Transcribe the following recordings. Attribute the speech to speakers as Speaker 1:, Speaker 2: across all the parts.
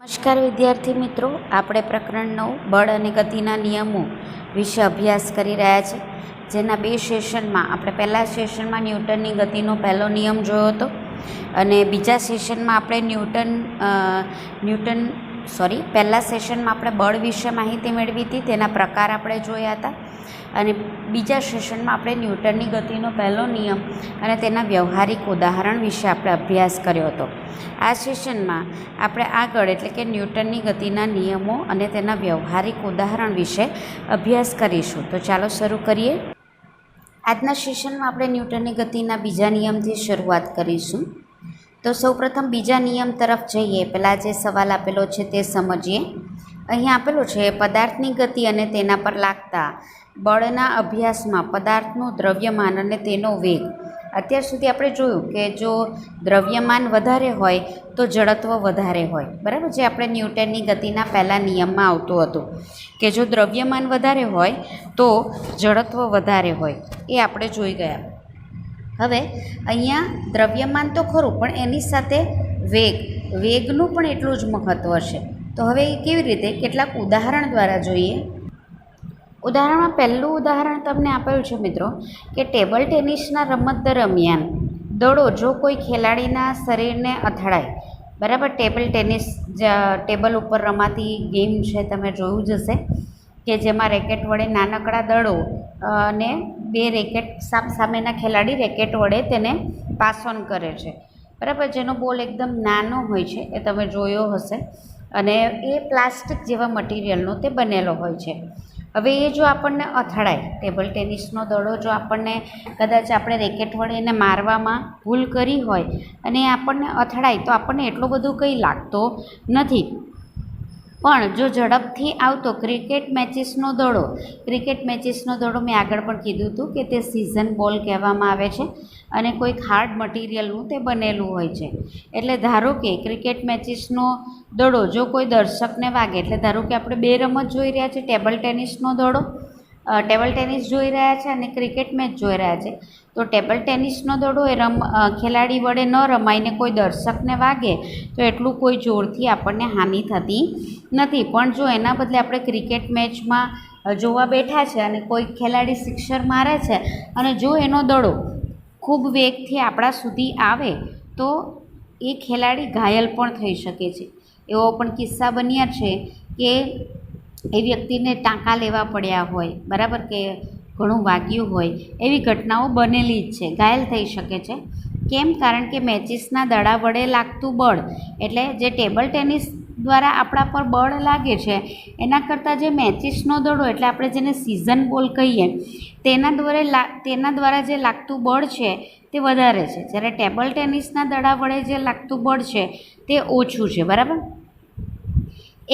Speaker 1: નમસ્કાર વિદ્યાર્થી મિત્રો, આપણે પ્રકરણ 9 બળ અને ગતિના નિયમો વિશે અભ્યાસ કરી રહ્યા છે. જેના બે સેશનમાં આપણે પહેલા સેશનમાં ન્યૂટનની ગતિનો પહેલો નિયમ જોયો હતો અને બીજા સેશનમાં આપણે પહેલા સેશનમાં આપણે બળ વિશે માહિતી મેળવી હતી, તેના પ્રકાર આપણે જોયા હતા અને બીજા સેશનમાં આપણે ન્યૂટનની ગતિનો પહેલો નિયમ અને તેના વ્યવહારિક ઉદાહરણ વિશે આપણે અભ્યાસ કર્યો હતો. આ સેશનમાં આપણે આગળ એટલે કે ન્યૂટનની ગતિના નિયમો અને તેના વ્યવહારિક ઉદાહરણ વિશે અભ્યાસ કરીશું. તો ચાલો શરૂ કરીએ. આજના સેશનમાં આપણે ન્યૂટનની ગતિના બીજા નિયમથી શરૂઆત કરીશું. તો સૌપ્રથમ બીજા નિયમ તરફ જઈએ પહેલાં જે સવાલ આપેલો છે તે સમજીએ. અહીં આપેલું છે પદાર્થની ગતિ અને તેના પર લાગતા બળના અભ્યાસમાં પદાર્થનું દ્રવ્યમાન અને તેનો વેગ. અત્યાર સુધી આપણે જોયું કે જો દ્રવ્યમાન વધારે હોય તો જડત્વ વધારે હોય, બરાબર, જે આપણે ન્યૂટનની ગતિના પહેલા નિયમમાં આવતું હતું કે જો દ્રવ્યમાન વધારે હોય તો જડત્વ વધારે હોય, એ આપણે જોઈ ગયા. હવે અહીંયા દ્રવ્યમાન તો ખરું પણ એની સાથે વેગનું પણ એટલું જ મહત્ત્વ છે. તો હવે એ કેવી રીતે, કેટલાક ઉદાહરણ દ્વારા જોઈએ. ઉદાહરણમાં પહેલું ઉદાહરણ તમને આપેલું છે મિત્રો કે ટેબલ ટેનિસના રમત દરમિયાન દડો જો કોઈ ખેલાડીના શરીરને અથડાય, બરાબર, ટેબલ ટેનિસ ટેબલ ઉપર રમાતી ગેમ છે, તમે જોયું જ હશે કે જેમાં રેકેટ વડે નાનકડા દડો અને બે રેકેટ સામેના ખેલાડી રેકેટ વડે તેને પાસ ઓન કરે છે, બરાબર, જેનો બોલ એકદમ નાનો હોય છે, એ તમે જોયો હશે અને એ પ્લાસ્ટિક જેવા મટીરિયલનો તે બનેલો હોય છે. હવે એ જો આપણને અથડાય, ટેબલ ટેનિસનો દડો જો આપણને કદાચ આપણે રેકેટ વડે એને મારવામાં ભૂલ કરી હોય અને એ આપણને અથડાય તો આપણને એટલું બધું કંઈ લાગતો નથી. પણ જો ઝડપથી આવતો ક્રિકેટ મેચિસનો દડો મેં આગળ પણ કીધું હતું કે તે સીઝન બોલ કહેવામાં આવે છે અને કોઈક હાર્ડ મટીરિયલનું તે બનેલું હોય છે. એટલે ધારો કે ક્રિકેટ મેચિસનો દડો જો કોઈ દર્શકને વાગે, એટલે ધારો કે આપણે બે રમત જોઈ રહ્યા છે, ટેબલ ટેનિસ જોઈ રહ્યા છે અને ક્રિકેટ મેચ જોઈ રહ્યા છે. તો ટેબલ ટેનિસનો દડો એ ખેલાડી વડે ન રમાઈને કોઈ દર્શકને વાગે તો એટલું કોઈ જોરથી આપણને હાનિ થતી નથી. પણ જો એના બદલે આપણે ક્રિકેટ મેચમાં જોવા બેઠા છે અને કોઈ ખેલાડી સિક્સર મારે છે અને જો એનો દડો ખૂબ વેગથી આપણા સુધી આવે તો એ ખેલાડી ઘાયલ પણ થઈ શકે છે. એવો પણ કિસ્સા બન્યા છે કે એ વ્યક્તિને ટાંકા લેવા પડ્યા હોય, બરાબર, કે ઘણું વાગ્યું હોય, એવી ઘટનાઓ બનેલી જ છે, ઘાયલ થઈ શકે છે. કેમ? કારણ કે મેચિસના દડા વડે લાગતું બળ, એટલે જે ટેબલ ટેનિસ દ્વારા આપણા પર બળ લાગે છે એના કરતાં જે મેચિસનો દડો, એટલે આપણે જેને સીઝન બોલ કહીએ, તેના દ્વારા જે લાગતું બળ છે તે વધારે છે, જ્યારે ટેબલ ટેનિસના દડા વડે જે લાગતું બળ છે તે ઓછું છે, બરાબર.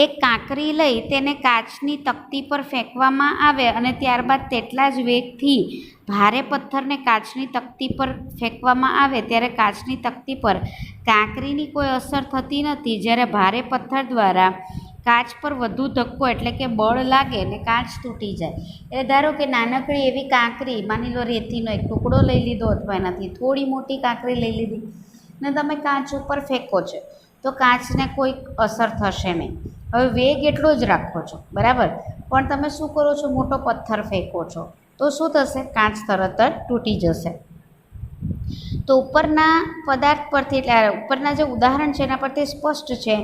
Speaker 1: એક કાંકરી લઈ તેને કાચની તકતી પર ફેંકવામાં આવે અને ત્યારબાદ તેટલા જ વેગથી ભારે પથ્થરને કાચની તકતી પર ફેંકવામાં આવે ત્યારે કાચની તકતી પર કાંકરીની કોઈ અસર થતી નથી, જ્યારે ભારે પથ્થર દ્વારા કાચ પર વધુ ધક્કો એટલે કે બળ લાગે ને કાચ તૂટી જાય. એટલે ધારો કે નાનકડી એવી કાંકરી, માની લો રેતીનો એક ટુકડો લઈ લીધો અથવા એનાથી થોડી મોટી કાંકરી લઈ લીધી ને તમે કાચ ઉપર ફેંકો છો તો કાચને કોઈ અસર થશે નહીં. હવે વેગ એટલો જ રાખો છો, બરાબર, પણ તમે શું કરો છો, મોટો પથ્થર ફેંકો છો તો શું થશે, કાચ તરત જ તૂટી જશે. તો ઉપરના પદાર્થ પરથી, એટલે ઉપરના જે ઉદાહરણ છે એના પરથી સ્પષ્ટ છે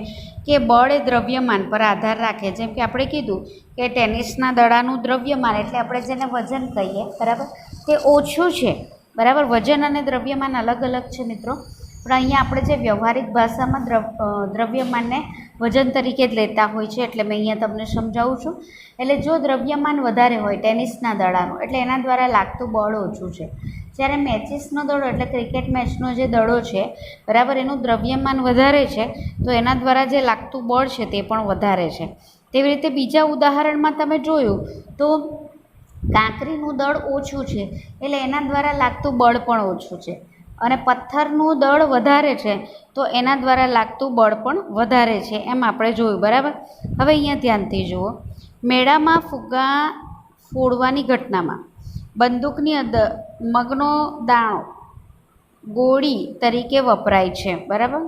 Speaker 1: કે બળ એ દ્રવ્યમાન પર આધાર રાખે. જેમ કે આપણે કીધું કે ટેનિસના દડાનું દ્રવ્યમાન, એટલે આપણે જેને વજન કહીએ, બરાબર, તે ઓછું છે, બરાબર. વજન અને દ્રવ્યમાન અલગ અલગ છે મિત્રો, પણ અહીંયા આપણે જે વ્યવહારિક ભાષામાં દ્રવ્યમાનને વજન તરીકે જ લેતા હોય છે, એટલે મેં અહીંયા તમને સમજાવું છું. એટલે જો દ્રવ્યમાન વધારે હોય ટેનિસના દડાનું, એટલે એના દ્વારા લાગતું બળ ઓછું છે, જ્યારે મેચિસનો દડો એટલે ક્રિકેટ મેચનો જે દડો છે, બરાબર, એનું દ્રવ્યમાન વધારે છે તો એના દ્વારા જે લાગતું બળ છે તે પણ વધારે છે. તેવી રીતે બીજા ઉદાહરણમાં તમે જોયું તો કાંકરીનું દળ ઓછું છે એટલે એના દ્વારા લાગતું બળ પણ ઓછું છે અને પથ્થરનું દળ વધારે છે તો એના દ્વારા લાગતું બળ પણ વધારે છે, એમ આપણે જોયું, બરાબર. હવે અહીંયા ધ્યાનથી જુઓ. મેળામાં ફુગ્ગા ફોડવાની ઘટનામાં બંદૂકની અંદર મગનો દાણો ગોળી તરીકે વપરાય છે, બરાબર.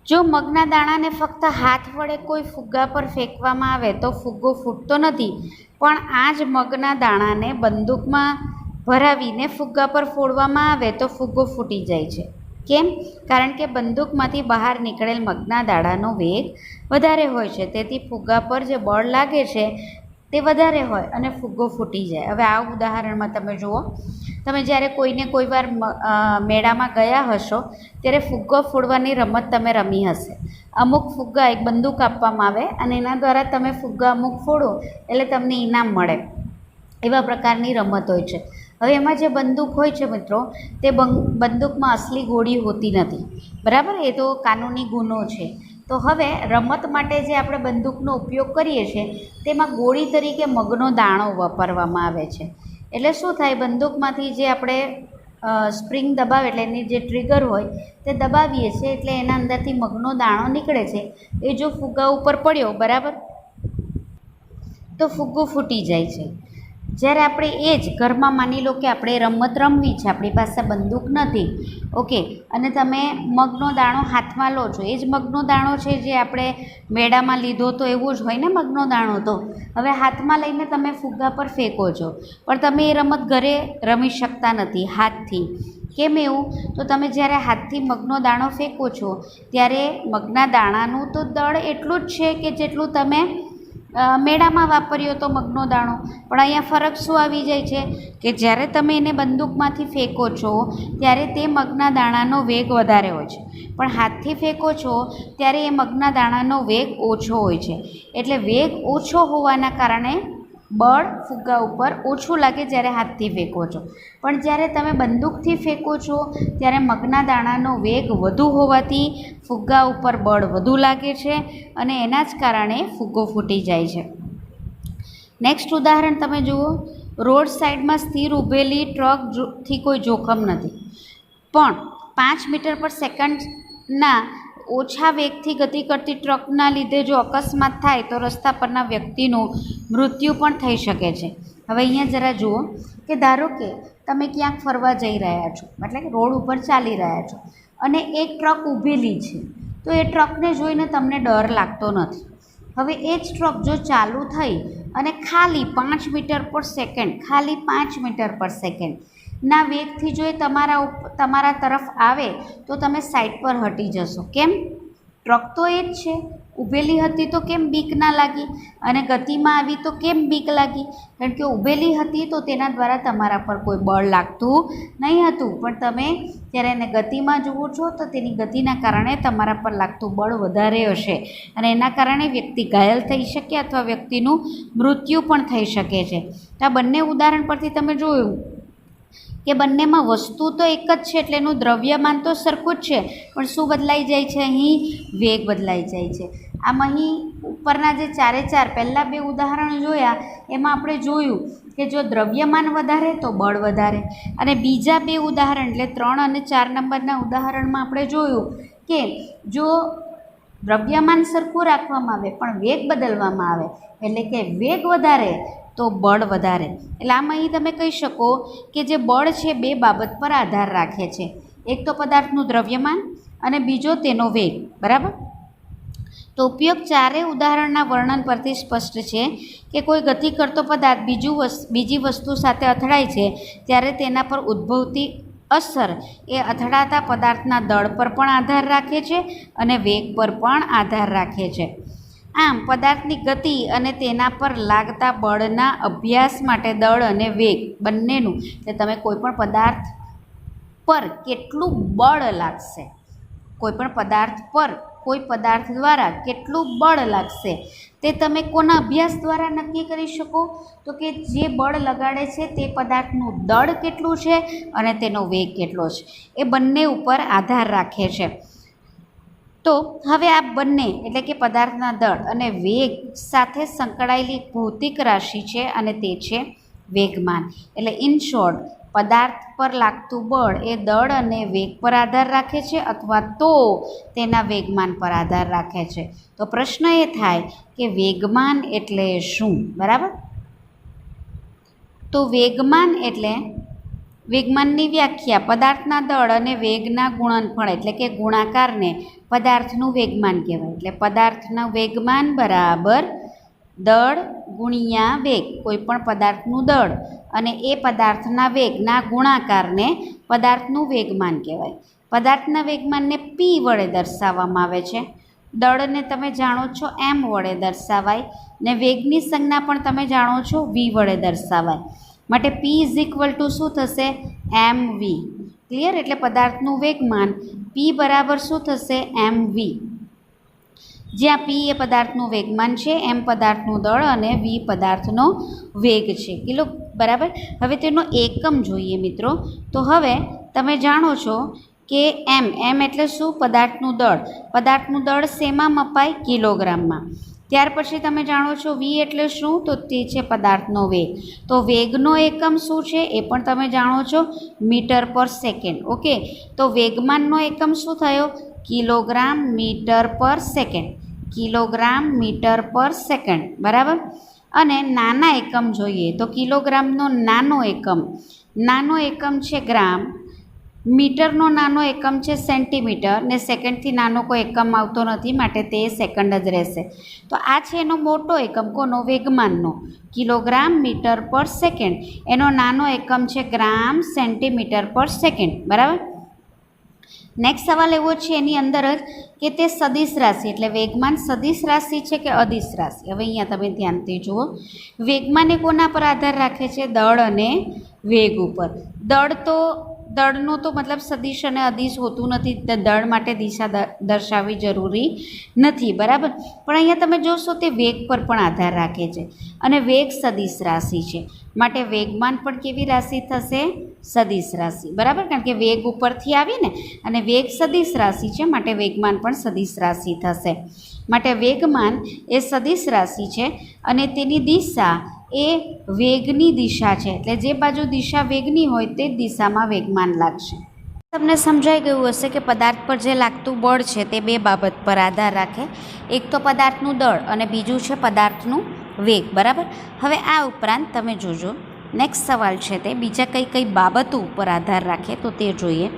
Speaker 1: જો મગના દાણાને ફક્ત હાથ વડે કોઈ ફુગ્ગા પર ફેંકવામાં આવે તો ફુગ્ગો ફૂટતો નથી, પણ આ જ મગના દાણાને બંદૂકમાં ભરાવીને ફુગ્ગા પર ફોડવામાં આવે તો ફુગ્ગો ફૂટી જાય છે. કેમ? કારણ કે બંદૂકમાંથી બહાર નીકળેલ મગના દાણાનો વેગ વધારે હોય છે, તેથી ફુગ્ગા પર જે બળ લાગે છે તે વધારે હોય અને ફુગ્ગો ફૂટી જાય. હવે આ ઉદાહરણમાં તમે જુઓ, તમે જ્યારે કોઈને કોઈ વાર મેળામાં ગયા હશો ત્યારે ફુગ્ગો ફોડવાની રમત તમે રમી હશે. અમુક ફુગ્ગા એક બંદૂક આપવામાં આવે અને એના દ્વારા તમે ફુગ્ગા અમુક ફોડો એટલે તમને ઇનામ મળે. એવા પ્રકારની રમત હોય છે. હવે એમાં જે બંદૂક હોય છે મિત્રો, તે બંદૂકમાં અસલી ગોળી હોતી નથી, બરાબર? એ તો કાનૂની ગુનો છે. તો હવે રમત માટે જે આપણે બંદૂકનો ઉપયોગ કરીએ છીએ તેમાં ગોળી તરીકે મગનો દાણો વાપરવામાં આવે છે. એટલે શું થાય, બંદૂકમાંથી જે આપણે સ્પ્રિંગ દબાવે એટલે એની જે ટ્રિગર હોય તે દબાવીએ છીએ એટલે એના અંદરથી મગનો દાણો નીકળે છે. એ જો ફુગ્ગા ઉપર પડ્યો, બરાબર, તો ફુગ્ગો ફૂટી જાય છે. જ્યારે આપણે એ જ ઘરમાં માની લો કે આપણે રમત રમવી છે, આપણી પાસે બંદૂક નથી, ઓકે, અને તમે મગનો દાણો હાથમાં લો છો. એ જ મગનો દાણો છે જે આપણે મેળામાં લીધો તો એવું જ હોય ને મગનો દાણો. તો હવે હાથમાં લઈને તમે ફુગ્ગા પર ફેંકો છો, પણ તમે એ રમત ઘરે રમી શકતા નથી હાથથી. કેમ એવું? તો તમે જ્યારે હાથથી મગનો દાણો ફેંકો છો ત્યારે મગના દાણાનું તો દળ એટલું જ છે કે જેટલું તમે મેળામાં વાપર્યો તો મગનો દાણો. પણ અહીંયા ફરક શું આવી જાય છે કે જ્યારે તમે એને બંદૂકમાંથી ફેંકો છો ત્યારે તે મગના દાણાનો વેગ વધારે હોય છે, પણ હાથથી ફેંકો છો ત્યારે એ મગના દાણાનો વેગ ઓછો હોય છે. એટલે વેગ ઓછો હોવાના કારણે બળ ફુગ્ગા ઉપર ઓછું લાગે જ્યારે હાથથી ફેંકો છો. પણ જ્યારે તમે બંદૂકથી ફેંકો છો ત્યારે મગના દાણાનો વેગ વધુ હોવાથી ફુગ્ગા ઉપર બળ વધુ લાગે છે અને એના જ કારણે ફુગ્ગો ફૂટી જાય છે. નેક્સ્ટ ઉદાહરણ તમે જુઓ. રોડ સાઈડમાં સ્થિર ઊભેલી ટ્રકથી કોઈ જોખમ નથી, પણ 5 મીટર પર સેકન્ડના ઓછા વેગથી ગતિ કરતી ટ્રકના લીધે જો અકસ્માત થાય તો રસ્તા પરના વ્યક્તિનું મૃત્યુ પણ થઈ શકે છે. હવે અહીંયા જરા જુઓ કે ધારો કે તમે ક્યાંક ફરવા જઈ રહ્યા છો, એટલે કે રોડ ઉપર ચાલી રહ્યા છો અને એક ટ્રક ઊભેલી છે, તો એ ટ્રકને જોઈને તમને ડર લાગતો નથી. હવે એ જ ટ્રક જો ચાલુ થઈ અને ખાલી 5 મીટર પર સેકન્ડ, ખાલી 5 મીટર પર સેકન્ડ ના વેગથી જો એ તમારા તરફ આવે તો તમે સાઈડ પર હટી જશો. કેમ? ટ્રક તો એ જ છે, ઊભેલી હતી તો કેમ બીક ના લાગી, અને ગતિમાં આવી તો કેમ બીક લાગી? કારણ કે ઊભેલી હતી તો તેના દ્વારા તમારા પર કોઈ બળ લાગતું નહીં હતું, પણ તમે જ્યારે એને ગતિમાં જુઓ છો તો તેની ગતિના કારણે તમારા પર લાગતું બળ વધારે હશે અને એના કારણે વ્યક્તિ ઘાયલ થઈ શકે અથવા વ્યક્તિનું મૃત્યુ પણ થઈ શકે છે. તો આ બંને ઉદાહરણ પરથી તમે જોયું કે બંનેમાં વસ્તુ તો એક જ છે, એટલે એનું દ્રવ્યમાન તો સરખું જ છે, પણ શું બદલાઈ જાય છે? અહીં વેગ બદલાઈ જાય છે. આમ અહીં ઉપરના જે ચારે ચાર પહેલાં 2 ઉદાહરણ જોયા એમાં આપણે જોયું કે જો દ્રવ્યમાન વધારે તો બળ વધારે, અને બીજા 2 ઉદાહરણ એટલે 3 અને 4 નંબરના ઉદાહરણમાં આપણે જોયું કે જો દ્રવ્યમાન સરખું રાખવામાં આવે પણ વેગ બદલવામાં આવે, એટલે કે વેગ વધારે તો બળ વધારે. એટલે આમ અહીં તમે કહી શકો કે જે બળ છે 2 બાબત પર આધાર રાખે છે. એક તો પદાર્થનું દ્રવ્યમાન અને બીજો તેનો વેગ, બરાબર? તો ઉપયોગ ચારેય ઉદાહરણના વર્ણન પરથી સ્પષ્ટ છે કે કોઈ ગતિ કરતો પદાર્થ બીજી વસ્તુ સાથે અથડાય છે ત્યારે તેના પર ઉદ્ભવતી અસર એ અથડાતા પદાર્થના દળ પર પણ આધાર રાખે છે અને વેગ પર પણ આધાર રાખે છે. આમ પદાર્થની ગતિ અને તેના પર લાગતા બળના અભ્યાસ માટે દળ અને વેગ બંનેનું, એટલે તમે કોઈપણ પદાર્થ પર કેટલું બળ લાગશે, કોઈપણ પદાર્થ પર કોઈ પદાર્થ દ્વારા કેટલું બળ લાગશે તે તમે કોના અભ્યાસ દ્વારા નક્કી કરી શકો? તો કે જે બળ લગાડે છે તે પદાર્થનું દળ કેટલું છે અને તેનો વેગ કેટલો છે, એ બંને ઉપર આધાર રાખે છે. તો હવે આ બંને એટલે કે પદાર્થના દળ અને વેગ સાથે સંકળાયેલી ભૌતિક રાશિ છે અને તે છે વેગમાન. એટલે ઇન શોર્ટ, પદાર્થ પર લાગતું બળ એ દળ અને વેગ પર આધાર રાખે છે અથવા તો તેના વેગમાન પર આધાર રાખે છે. તો પ્રશ્ન એ થાય કે વેગમાન એટલે શું, બરાબર? તો વેગમાન એટલે વેગમાનની વ્યાખ્યા પદાર્થના દળ અને વેગના ગુણનફળ એટલે કે ગુણાકારને પદાર્થનું વેગમાન કહેવાય. એટલે પદાર્થનું વેગમાન બરાબર દળ ગુણ્યા વેગ, કોઈપણ પદાર્થનું દળ અને એ પદાર્થના વેગના ગુણાકારને પદાર્થનું વેગમાન કહેવાય. પદાર્થના વેગમાનને પી વડે દર્શાવવામાં આવે છે. દળને તમે જાણો છો એમ વડે દર્શાવાય ને વેગની સંજ્ઞા પણ તમે જાણો છો વી વડે દર્શાવાય. માટે પી ઇઝ ઇક્વલ ટુ શું થશે? એમ વી. ક્લિયર? એટલે પદાર્થનું વેગમાન પી બરાબર શું થશે? એમ વી. જ્યાં પી એ પદાર્થનું વેગમાન છે, એમ પદાર્થનું દળ અને વી પદાર્થનો વેગ છે. કિલો બરાબર. હવે તેનો એકમ જોઈએ મિત્રો. તો હવે તમે જાણો છો કે એમ એટલે શું? પદાર્થનું દળ. પદાર્થનું દળ શેમાં મપાય? કિલોગ્રામમાં. ત્યાર પછી તમે જાણો છો વી એટલે શું? તો તે છે પદાર્થનો વેગ. તો વેગનો એકમ શું છે એ પણ તમે જાણો છો, મીટર પર સેકન્ડ. ઓકે, તો વેગમાનનો એકમ શું થયો? કિલોગ્રામ મીટર પર સેકન્ડ. કિલોગ્રામ મીટર પર સેકન્ડ. બરાબર. અને નાના એકમ જોઈએ તો કિલોગ્રામનો નાનો એકમ છે ગ્રામ, મીટરનો નાનો એકમ છે સેન્ટીમીટર, ને સેકન્ડથી નાનો કોઈ એકમ આવતો નથી, માટે તે સેકન્ડ જ રહેશે. તો આ છે એનો મોટો એકમ. કોનો? વેગમાનનો. કિલોગ્રામ મીટર પર સેકન્ડ. એનો નાનો એકમ છે ગ્રામ સેન્ટીમીટર પર સેકન્ડ. બરાબર. નેક્સ્ટ સવાલ એવો છે એની અંદર જ કે તે સદિશ રાશિ એટલે વેગમાન સદિશ રાશિ છે કે અદિશ રાશિ? હવે અહીંયા તમે ધ્યાનથી જુઓ. વેગમાન એ કોના પર આધાર રાખે છે? દળ અને વેગ ઉપર. દળનો તો મતલબ સદિશ અને અદિશ હોતું નથી. દળ માટે દિશા દર્શાવવી જરૂરી નથી. બરાબર. પણ અહીંયા તમે જોશો તે વેગ પર પણ આધાર રાખે છે અને વેગ સદિશ રાશિ છે, માટે વેગમાન પણ કેવી રાશિ થશે? સદિશ રાશિ. બરાબર. કારણ કે વેગ ઉપરથી આવીને અને વેગ સદિશ રાશિ છે, માટે વેગમાન પણ સદિશ રાશિ થશે. માટે વેગમાન એ સદિશ રાશિ છે અને તેની દિશા એ વેગની દિશા છે. એટલે જે બાજુ દિશા વેગની હોય તે જ દિશામાં વેગમાન લાગશે. તમને સમજાઈ ગયું હશે કે પદાર્થ પર જે લાગતું બળ છે તે બે બાબત પર આધાર રાખે. એક તો પદાર્થનું દળ અને બીજું છે પદાર્થનું વેગ. બરાબર. હવે આ ઉપરાંત તમે જોજો નેક્સ્ટ સવાલ છે તે બીજા કઈ બાબતો ઉપર આધાર રાખે તો તે જોઈએ.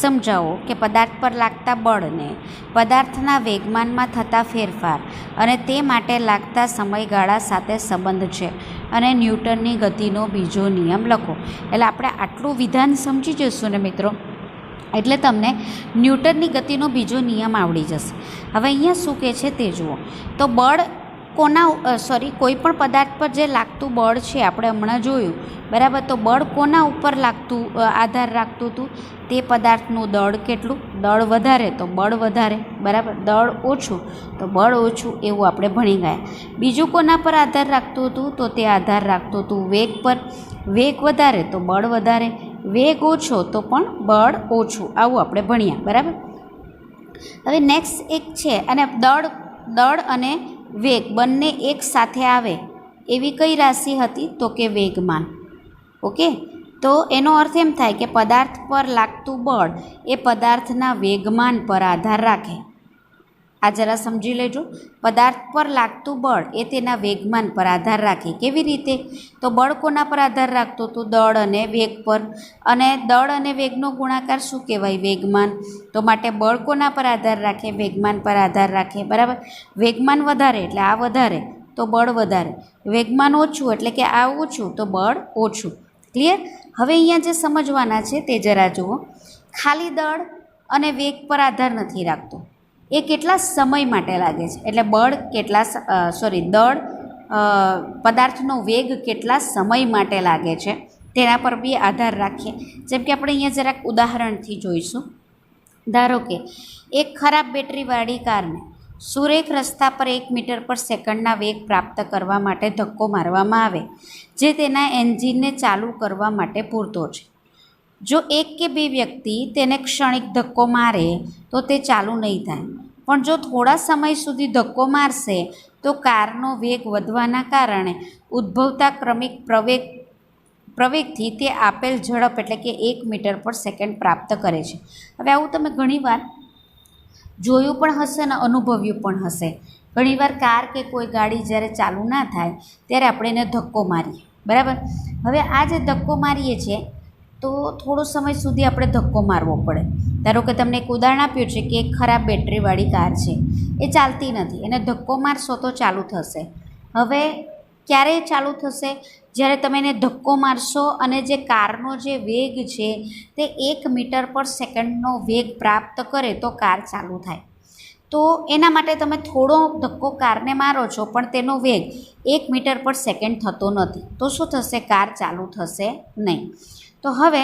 Speaker 1: સમજાવો કે પદાર્થ પર લાગતા બળને પદાર્થના વેગમાનમાં થતા ફેરફાર અને તે માટે લાગતા સમયગાળા સાથે સંબંધ છે અને ન્યૂટનની ગતિનો બીજો નિયમ લખો. એટલે આપણે આટલું વિધાન સમજી જઈશું ને મિત્રો, એટલે તમને ન્યૂટનની ગતિનો બીજો નિયમ આવડી જશે. હવે અહીંયા શું કહે છે તે જુઓ. તો બળ કોઈ પણ પદાર્થ પર જે લાગતું બળ છે આપણે હમણાં જોયું. બરાબર. તો બળ કોના ઉપર આધાર રાખતું હતું? તે પદાર્થનું દળ કેટલું? દળ વધારે તો બળ વધારે. બરાબર. દળ ઓછું તો બળ ઓછું, એવું આપણે ભણી ગયા. બીજું કોના પર આધાર રાખતું હતું? તો તે આધાર રાખતું હતું વેગ પર. વેગ વધારે તો બળ વધારે, વેગ ઓછો તો પણ બળ ઓછું, આવું આપણે ભણ્યા. બરાબર. હવે નેક્સ્ટ એક છે અને દળ અને વેગ બંને એક સાથે આવે એવી કઈ રાશિ હતી? તો કે વેગમાન. ઓકે, તો એનો અર્થ એમ થાય કે પદાર્થ પર લાગતું બળ એ પદાર્થના વેગમાન પર આધાર રાખે. આ જરા સમજી લેજો. પદાર્થ પર લાગતું બળ એ તેના વેગમાન પર આધાર રાખે. કેવી રીતે? તો બળ કોના પર આધાર રાખતું હતું? દળ અને વેગ પર. અને દળ અને વેગનો ગુણાકાર શું કહેવાય? વેગમાન. તો માટે બળ કોના પર આધાર રાખે? વેગમાન પર આધાર રાખે. બરાબર. વેગમાન વધારે એટલે આ વધારે તો બળ વધારે, વેગમાન ઓછું એટલે કે આ ઓછું તો બળ ઓછું. ક્લિયર? હવે અહીંયા જે સમજવાના છે તે જરા જુઓ. ખાલી દળ અને વેગ પર આધાર નથી રાખતો, એ કેટલા સમય માટે લાગે છે. એટલે દળ પદાર્થનો વેગ કેટલા સમય માટે લાગે છે તેના પર બી આધાર રાખીએ. જેમ કે આપણે અહીંયા જરાક ઉદાહરણથી જોઈશું. ધારો કે એક ખરાબ બેટરીવાળી કારને સુરેખ રસ્તા પર 1 મીટર પર સેકન્ડના વેગ પ્રાપ્ત કરવા માટે ધક્કો મારવામાં આવે, જે તેના એન્જિનને ચાલુ કરવા માટે પૂરતો છે. જો 1 કે 2 વ્યક્તિ તેને ક્ષણિક ધક્કો મારે તો તે ચાલુ નહીં થાય, પણ જો થોડા સમય સુધી ધક્કો મારશે તો કારનો વેગ વધવાના કારણે ઉદ્ભવતા ક્રમિક પ્રવેગથી તે આપેલ ઝડપ એટલે કે 1 મીટર પર સેકન્ડ પ્રાપ્ત કરે છે. હવે આવું તમે ઘણીવાર જોયું પણ હશે ને અનુભવ્યું પણ હશે. ઘણીવાર કાર કે કોઈ ગાડી જ્યારે ચાલુ ના થાય ત્યારે આપણે એને ધક્કો મારીએ. બરાબર. હવે આ જે ધક્કો મારીએ છીએ તો થોડો સમય સુધી આપણે ધક્કો મારવો પડે. ધારો કે તમને એક ઉદાહરણ આપ્યું છે કે એક ખરાબ બેટરીવાળી કાર છે, એ ચાલતી નથી, એને ધક્કો મારશો તો ચાલુ થશે. હવે ક્યારે ચાલુ થશે? જ્યારે તમે એને ધક્કો મારશો અને જે કારનો જે વેગ છે તે 1 મીટર પર સેકન્ડનો વેગ પ્રાપ્ત કરે તો કાર ચાલુ થાય. તો એના માટે તમે થોડો ધક્કો કારને મારો છો, પણ તેનો વેગ 1 મીટર પર સેકન્ડ થતો નથી. તો શું થશે? કાર ચાલુ થશે નહીં. તો હવે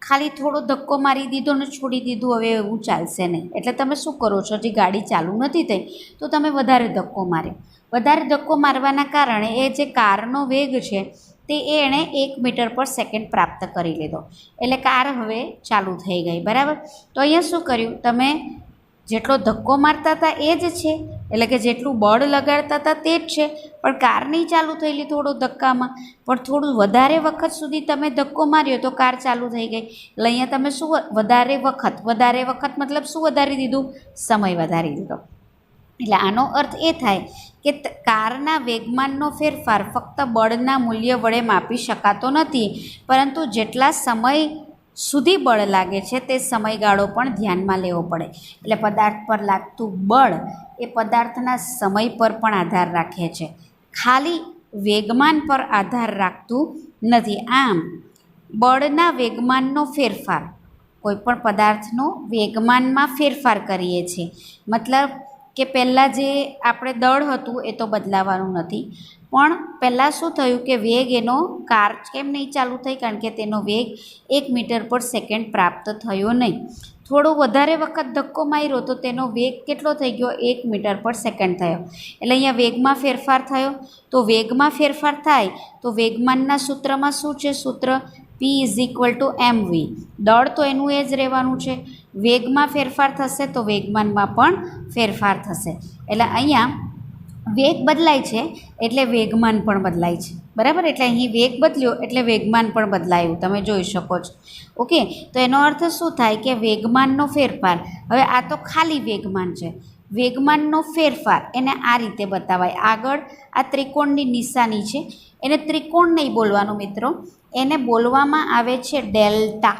Speaker 1: ખાલી થોડો ધક્કો મારી દીધો ને છોડી દીધું, હવે એવું ચાલશે નહીં. એટલે તમે શું કરો છો? જે ગાડી ચાલુ નથી થઈ તો તમે વધારે ધક્કો માર્યો. વધારે ધક્કો મારવાના કારણે એ જે કારનો વેગ છે તે એણે 1 મીટર પર સેકન્ડ પ્રાપ્ત કરી લીધો. એટલે કાર હવે ચાલુ થઈ ગઈ. બરાબર? તો અહીંયા શું કર્યું? તમે જેટલો ધક્કો મારતા હતા એ જ છે, એટલે કે જેટલું બળ લગાડતા હતા તે જ છે, પણ કાર નહીં ચાલુ થયેલી થોડો ધક્કામાં, પણ થોડું વધારે વખત સુધી તમે ધક્કો માર્યો તો કાર ચાલુ થઈ ગઈ. એટલે અહીંયા તમે શું વધારે વખત મતલબ શું વધારી દીધું? સમય વધારી દીધો. એટલે આનો અર્થ એ થાય કે કારના વેગમાનનો ફેરફાર ફક્ત બળના મૂલ્ય વડે માપી શકાતો નથી, પરંતુ જેટલા સમય સુધી બળ લાગે છે તે સમયગાળો પણ ધ્યાનમાં લેવો પડે. એટલે પદાર્થ પર લાગતું બળ એ પદાર્થના સમય પર પણ આધાર રાખે છે, ખાલી વેગમાન પર આધાર રાખતું નથી. આમ બળના વેગમાનનો ફેરફાર, કોઈપણ પદાર્થનો વેગમાનમાં ફેરફાર કરીએ છીએ, મતલબ કે પહેલાં જે આપણે દળ હતું એ તો બદલાવાનું નથી, પણ પહેલાં શું થયું કે વેગ એનો કાર કેમ નહીં ચાલુ થઈ? કારણ કે તેનો વેગ 1 મીટર પર સેકન્ડ પ્રાપ્ત થયો નહીં. થોડો વધારે વખત ધક્કો માર્યો તો તેનો વેગ કેટલો થઈ ગયો? 1 મીટર પર સેકન્ડ થયો. એટલે અહીંયા વેગમાં ફેરફાર થયો. તો વેગમાં ફેરફાર થાય તો વેગમાનના સૂત્રમાં શું છે? સૂત્ર P = mv. દળ તો એનું એ જ રહેવાનું છે. વેગમાં ફેરફાર થશે તો વેગમાનમાં પણ ફેરફાર થશે. એટલે અહીંયા વેગ બદલાય છે એટલે વેગમાન પણ બદલાય છે. બરાબર? એટલે અહીં વેગ બદલ્યો એટલે વેગમાન પણ બદલાયું, તમે જોઈ શકો છો. ઓકે, તો એનો અર્થ શું થાય કે વેગમાનનો ફેરફાર, હવે આ તો ખાલી વેગમાન છે, વેગમાનનો ફેરફાર એને આ રીતે બતાવાય. આગળ આ ત્રિકોણની નિશાની છે, એને ત્રિકોણ નહીં બોલવાનું મિત્રો, એને બોલવામાં આવે છે ડેલ્ટા.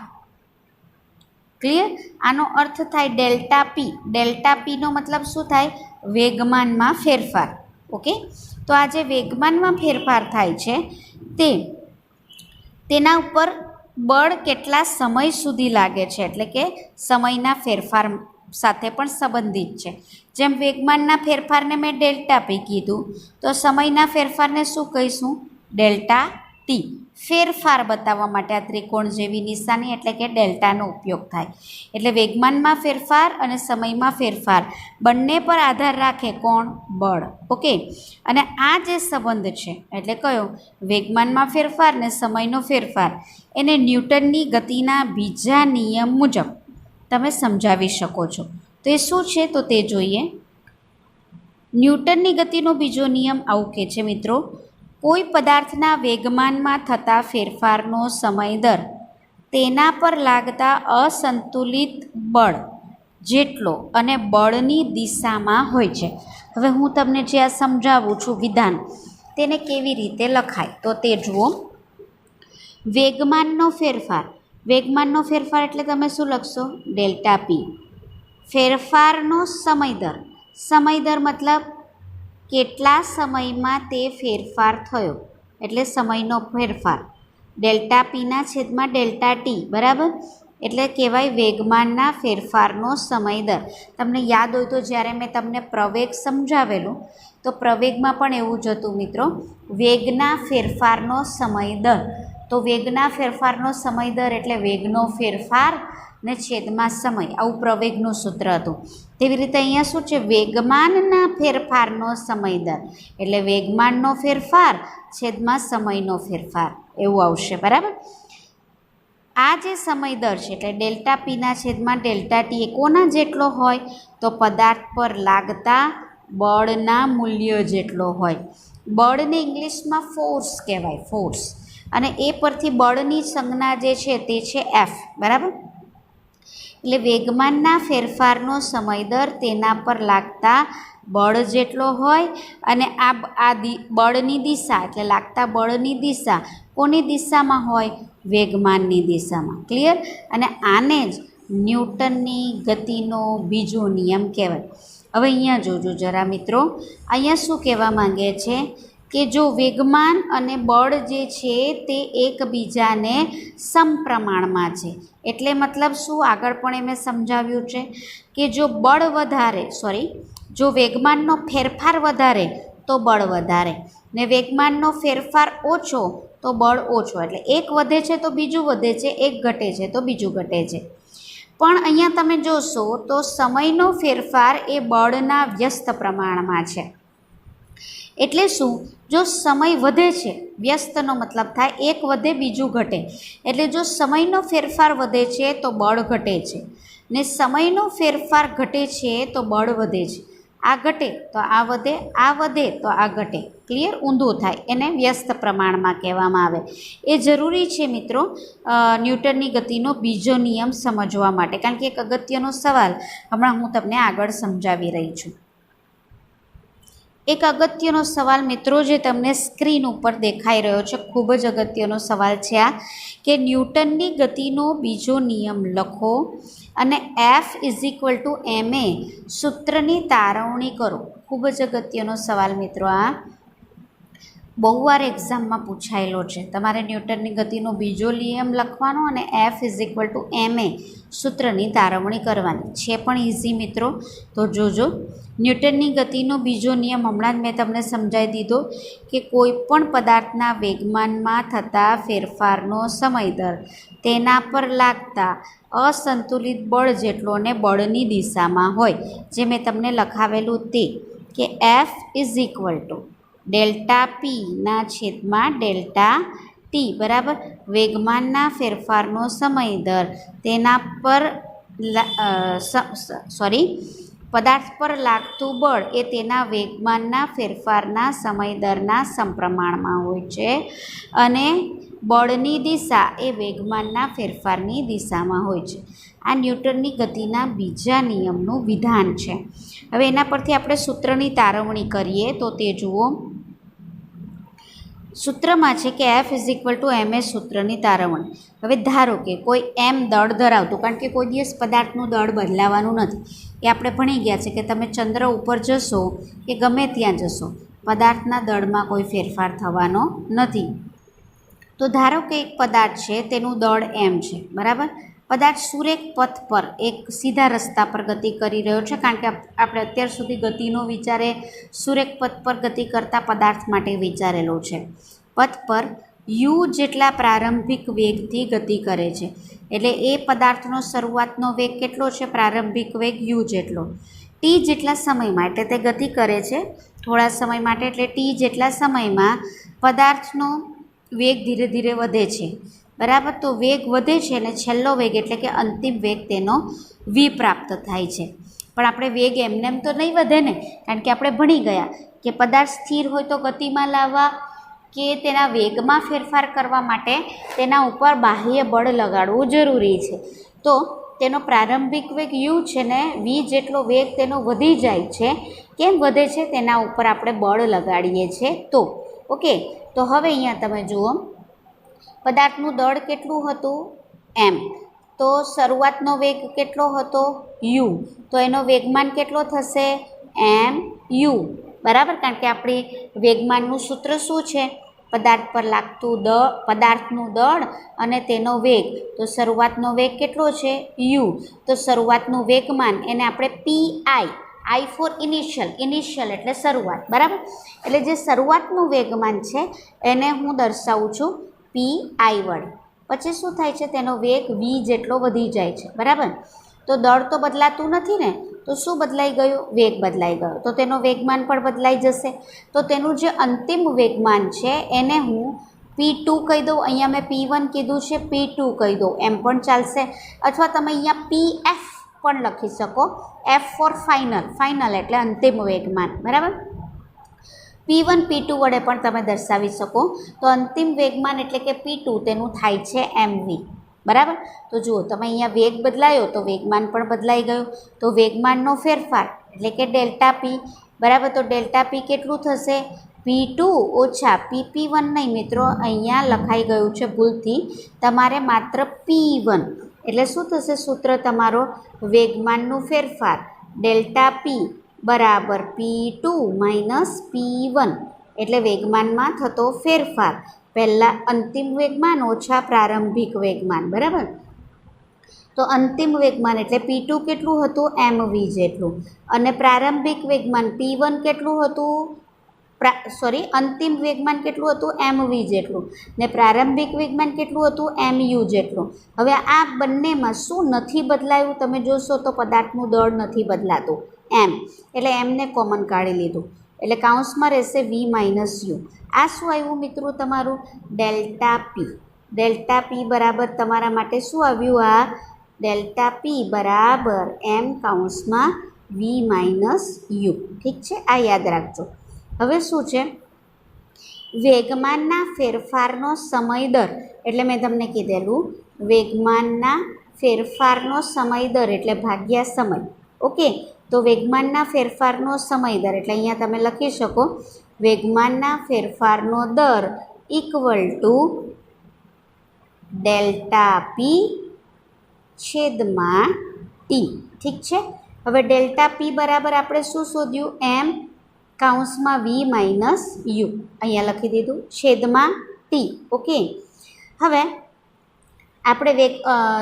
Speaker 1: ક્લિયર? આનો અર્થ થાય ડેલ્ટા પી. ડેલ્ટા પીનો મતલબ શું થાય? વેગમાનમાં ફેરફાર. ઓકે, તો આ જે વેગમાનમાં ફેરફાર થાય છે તેના ઉપર બળ કેટલા સમય સુધી લાગે છે, એટલે કે સમયના ફેરફાર સાથે પણ સંબંધિત છે. જેમ વેગમાનના ફેરફારને મેં ડેલ્ટા પી કીધું, તો સમયના ફેરફારને શું કહીશું? Delta T. ફેરફાર બતાવવા માટે આ ત્રિકોણ જેવી નિશાની એટલે કે ડેલ્ટાનો ઉપયોગ થાય. એટલે વેગમાનમાં ફેરફાર અને સમયમાં ફેરફાર બંને પર આધાર રાખે કોણ? બળ. ઓકે, અને આ જે સંબંધ છે એટલે કયો? વેગમાનમાં ફેરફાર ને સમયનો ફેરફાર, એને ન્યૂટનની ગતિના બીજા નિયમ મુજબ તમે સમજાવી શકો છો. તો એ શું છે? તો તે જોઈએ. ન્યૂટનની ગતિનો બીજો નિયમ આવું કહે છે મિત્રો, કોઈ પદાર્થના વેગમાનમાં થતા ફેરફારનો સમય દર તેના પર લાગતા અસંતુલિત બળ જેટલો અને બળની દિશામાં હોય છે. હવે હું તમને જે આ સમજાવું છું વિધાન, તેને કેવી રીતે લખાય તો તે જુઓ. વેગમાનનો ફેરફાર, વેગમાનનો ફેરફાર એટલે તમે શું લખશો? ડેલ્ટા પી. ફેરફારનો સમય દર, સમય દર મતલબ કેટલા સમયમાં તે ફેરફાર થયો, એટલે સમયનો ફેરફાર. ડેલ્ટા પીના છેદમાં ડેલ્ટા ટી. બરાબર? એટલે કહેવાય વેગમાનના ફેરફારનો સમય દર. તમને યાદ હોય તો જ્યારે મેં તમને પ્રવેગ સમજાવેલું તો પ્રવેગમાં પણ એવું જ હતું મિત્રો, વેગના ફેરફારનો સમય દર. તો વેગના ફેરફારનો સમય દર એટલે વેગનો ફેરફાર ને છેદમાં સમય, આવું પ્રવેગનું સૂત્ર હતું. તેવી રીતે અહીંયા શું છે? વેગમાનના ફેરફારનો સમય દર એટલે વેગમાનનો ફેરફાર છેદમાં સમયનો ફેરફાર, એવું આવશે. બરાબર? આ જે સમય દર છે એટલે ડેલ્ટા પીના છેદમાં ડેલ્ટા ટી એ કોના જેટલો હોય? તો પદાર્થ પર લાગતા બળના મૂલ્ય જેટલો હોય. બળને ઇંગ્લિશમાં ફોર્સ કહેવાય, ફોર્સ. અને એ પરથી બળની સંજ્ઞા જે છે તે છે એફ. બરાબર? એટલે વેગમાનના ફેરફારનો સમય દર તેના પર લાગતા બળ જેટલો હોય અને બળની દિશા એટલે લાગતા બળની દિશા કોની દિશામાં હોય? વેગમાનની દિશામાં. ક્લિયર? અને આને જ ન્યૂટનની ગતિનો બીજો નિયમ કહેવાય. હવે અહીંયા જોજો જરા મિત્રો, અહીંયા શું કહેવા માંગે છે કે જો વેગમાન અને બળ જે છે તે એકબીજાને સમપ્રમાણમાં છે. એટલે મતલબ શું? આગળ પણ મેં સમજાવ્યું છે કે જો બળ વધારે જો વેગમાનનો ફેરફાર વધારે તો બળ વધારે ને વેગમાનનો ફેરફાર ઓછો તો બળ ઓછો. એટલે એક વધે છે તો બીજું વધે છે, એક ઘટે છે તો બીજું ઘટે છે. પણ અહીંયા તમે જોશો તો સમયનો ફેરફાર એ બળના વ્યસ્ત પ્રમાણમાં છે. એટલે શું? જો સમય વધે છે, વ્યસ્તનો મતલબ થાય એક વધે બીજું ઘટે. એટલે જો સમયનો ફેરફાર વધે છે તો બળ ઘટે છે ને સમયનો ફેરફાર ઘટે છે તો બળ વધે છે. આ ઘટે તો આ વધે, આ વધે તો આ ઘટે. ક્લિયર? ઊંધું થાય. એને વ્યસ્ત પ્રમાણમાં કહેવામાં આવે. એ જરૂરી છે મિત્રો ન્યૂટનની ગતિનો બીજો નિયમ સમજવા માટે, કારણ કે એક અગત્યનો સવાલ હમણાં હું તમને આગળ સમજાવી રહી છું. એક અગત્યનો સવાલ મિત્રો જે તમને સ્ક્રીન ઉપર દેખાઈ રહ્યો છે, ખૂબ જ અગત્યનો સવાલ છે આ, કે ન્યૂટનની ગતિનો બીજો નિયમ લખો અને F=ma સૂત્રની તારવણી કરો. ખૂબ જ અગત્યનો સવાલ મિત્રો આ બહુ વાર એક્ઝામમાં પૂછાયેલો છે. તમારે ન્યૂટનની ગતિનો બીજો નિયમ લખવાનો અને F=ma સૂત્રની તારવણી કરવાની છે. પણ ઇઝી મિત્રો, તો જોજો. ન્યૂટનની ગતિનો બીજો નિયમ હમણાં જ મેં તમને સમજાવી દીધો કે કોઈ પણ પદાર્થના વેગમાનમાં થતા ફેરફારનો સમય દર તેના પર લાગતા અસંતુલિત બળ જેટલો ને બળની દિશામાં હોય. જે મેં તમને લખાવેલું તે કે F=Δp/Δt બરાબર. વેગમાનના ફેરફારનો સમય દર તેના પર પદાર્થ પર લાગતું બળ એ તેના વેગમાનના ફેરફારના સમય દરના સમપ્રમાણમાં હોય છે અને બળની દિશા એ વેગમાનના ફેરફારની દિશામાં હોય છે. આ ન્યૂટનની ગતિના બીજા નિયમનું વિધાન છે. હવે એના પરથી આપણે સૂત્રની તારવણી કરીએ તો તે જુઓ. સૂત્રમાં છે કે F=ma સૂત્રની તારવણી. હવે ધારો કે કોઈ m દળ ધરાવતું, કારણ કે કોઈ દિવસ પદાર્થનું દળ બદલાવાનું નથી, એ આપણે ભણી ગયા છે કે તમે ચંદ્ર ઉપર જશો કે ગમે ત્યાં જશો, પદાર્થના દળમાં કોઈ ફેરફાર થવાનો નથી. તો ધારો કે એક પદાર્થ છે તેનું દળ m છે બરાબર. પદાર્થ સુરેખ પથ પર એક સીધા રસ્તા પર ગતિ કરી રહ્યો છે, કારણ કે આપણે અત્યાર સુધી ગતિનો વિચારે સુરેખ પથ પર ગતિ કરતા પદાર્થ માટે વિચારેલો છે. પથ પર u જેટલા પ્રારંભિક વેગથી ગતિ કરે છે. એટલે એ પદાર્થનો શરૂઆતનો વેગ કેટલો છે? પ્રારંભિક વેગ u જેટલો. t જેટલા સમયમાં, એટલે તે ગતિ કરે છે થોડા સમય માટે, એટલે t જેટલા સમયમાં પદાર્થનો વેગ ધીરે ધીરે વધે છે બરાબર. તો વેગ વધે છે અને છેલ્લો વેગ એટલે કે અંતિમ વેગ તેનો v પ્રાપ્ત થાય છે. પણ આપણે વેગ એમનેમ તો નહીં વધે ને, કારણ કે આપણે ભણી ગયા કે પદાર્થ સ્થિર હોય તો ગતિમાં લાવવા કે તેના વેગમાં ફેરફાર કરવા માટે તેના ઉપર બાહ્ય બળ લગાડવું જરૂરી છે. તો તેનો પ્રારંભિક વેગ u છે ને v જેટલો વેગ તેનો વધી જાય છે. કેમ વધે છે? તેના ઉપર આપણે બળ લગાડીએ છીએ તો. ઓકે, તો હવે અહીંયા તમે જુઓ, પદાર્થનું દળ કેટલું હતું? m. તો શરૂઆતનો વેગ કેટલો હતો? u. તો એનો વેગમાન કેટલો થશે? mu બરાબર. કારણ કે આપણી વેગમાનનું સૂત્ર શું છે? પદાર્થ પર લાગતું પદાર્થનું દળ અને તેનો વેગ. તો શરૂઆતનો વેગ કેટલો છે? u. તો શરૂઆતનું વેગમાન એને આપણે pi, I ફોર ઇનિશિયલ એટલે શરૂઆત બરાબર. એટલે જે શરૂઆતનું વેગમાન છે એને હું દર્શાવું છું pi વડે. પછી શું થાય છે? તેનો વેગ v જેટલો વધી જાય છે બરાબર. તો દળ તો બદલાતું નથી ને, તો શું બદલાઈ ગયું? વેગ બદલાઈ ગયો. તો તેનો વેગમાન પણ બદલાઈ જશે. તો તેનું જે અંતિમ વેગમાન છે એને હું p2 કહી દઉં. અહીંયા મેં p1 કીધું છે, p2 કહી દઉં એમ પણ ચાલશે. અથવા તમે અહીંયા pf પણ લખી શકો. f ફોર ફાઇનલ એટલે અંતિમ વેગમાન બરાબર. p1 p2 વડે પણ તમે દર્શાવી શકો. તો અંતિમ વેગમાન એટલે કે p2 તેનું થાય છે mv બરાબર. તો જુઓ તમે અહીંયા વેગ બદલાયો તો વેગમાન પણ બદલાઈ ગયું. તો વેગમાનનો ફેરફાર એટલે કે ડેલ્ટા પી, બરાબર. તો ડેલ્ટા પી કેટલું થશે? P2 ઓછા PP1 નહીં મિત્રો, અહીંયા લખાઈ ગયું છે ભૂલથી, તમારે માત્ર P1 એટલે શું થશે સૂત્ર તમારો? વેગમાનનું ફેરફાર ડેલ્ટા પી બરાબર P2 માઇનસ P1 એટલે વેગમાનમાં થતો ફેરફાર, પહેલાં અંતિમ વેગમાન ઓછા પ્રારંભિક વેગમાન, બરાબર. તો અંતિમ વેગમાન એટલે P2 કેટલું હતું? mv જેટલું, અને પ્રારંભિક વેગમાન P1 કેટલું હતું? અંતિમ વેગમાન કેટલું હતું? mv જેટલું, ને પ્રારંભિક વેગમાન કેટલું હતું? mu જેટલું. હવે આ બંનેમાં શું નથી બદલાયું? તમે જોશો તો પદાર્થનું દળ નથી બદલાતું, m એટલે એમને કોમન કાઢી લીધું, એટલે કાઉન્સમાં રહેશે v માઇનસ યુ. આ શું આવ્યું મિત્રો તમારું? ડેલ્ટા પી. ડેલ્ટા પી બરાબર તમારા માટે શું આવ્યું? આ ડેલ્ટા પી બરાબર m કાઉન્સમાં v માઇનસ યુ. ઠીક છે, આ યાદ રાખજો. હવે શું છે? વેગમાનના ફેરફારનો સમય દર એટલે મેં તમને કીધેલું વેગમાનના ફેરફારનો સમય દર એટલે ભાગ્યા સમય. ઓકે, તો વેગમાનના ફેરફારનો સમય દર એટલે અહીંયા તમે લખી શકો વેગમાનના ફેરફારનો દર ઇક્વલ ટુ ડેલ્ટા પી છેદમાં ટી. ઠીક છે. હવે ડેલ્ટા પી બરાબર આપણે શું શોધ્યું? m કાઉન્સમાં v માઇનસ યુ, અહીંયા લખી દીધું, છેદમાં ટી. ઓકે, હવે આપણે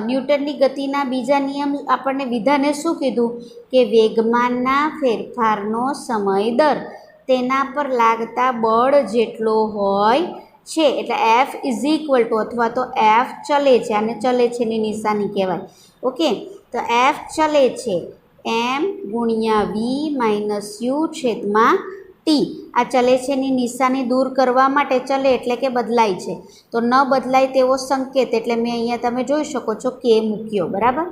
Speaker 1: ન્યૂટનની ગતિના બીજા નિયમ આપણને વિધાને શું કીધું? કે વેગમાનના ફેરફારનો સમય દર તેના પર લાગતા બળ જેટલો હોય છે, એટલે F ઇઝ ઇક્વલ ટુ, અથવા તો F ચલે છે, આને ચલે છે ની નિશાની કહેવાય. ઓકે, તો F ચલે છે m ગુણ્યા v માઇનસ યુ છેદમાં ટી. આ ચલે છે ની નિશાની દૂર કરવા માટે, ચલે એટલે કે બદલાય છે, તો ન બદલાય તેવો સંકેત એટલે મેં અહીંયા તમે જોઈ શકો છો કે મૂક્યો, બરાબર.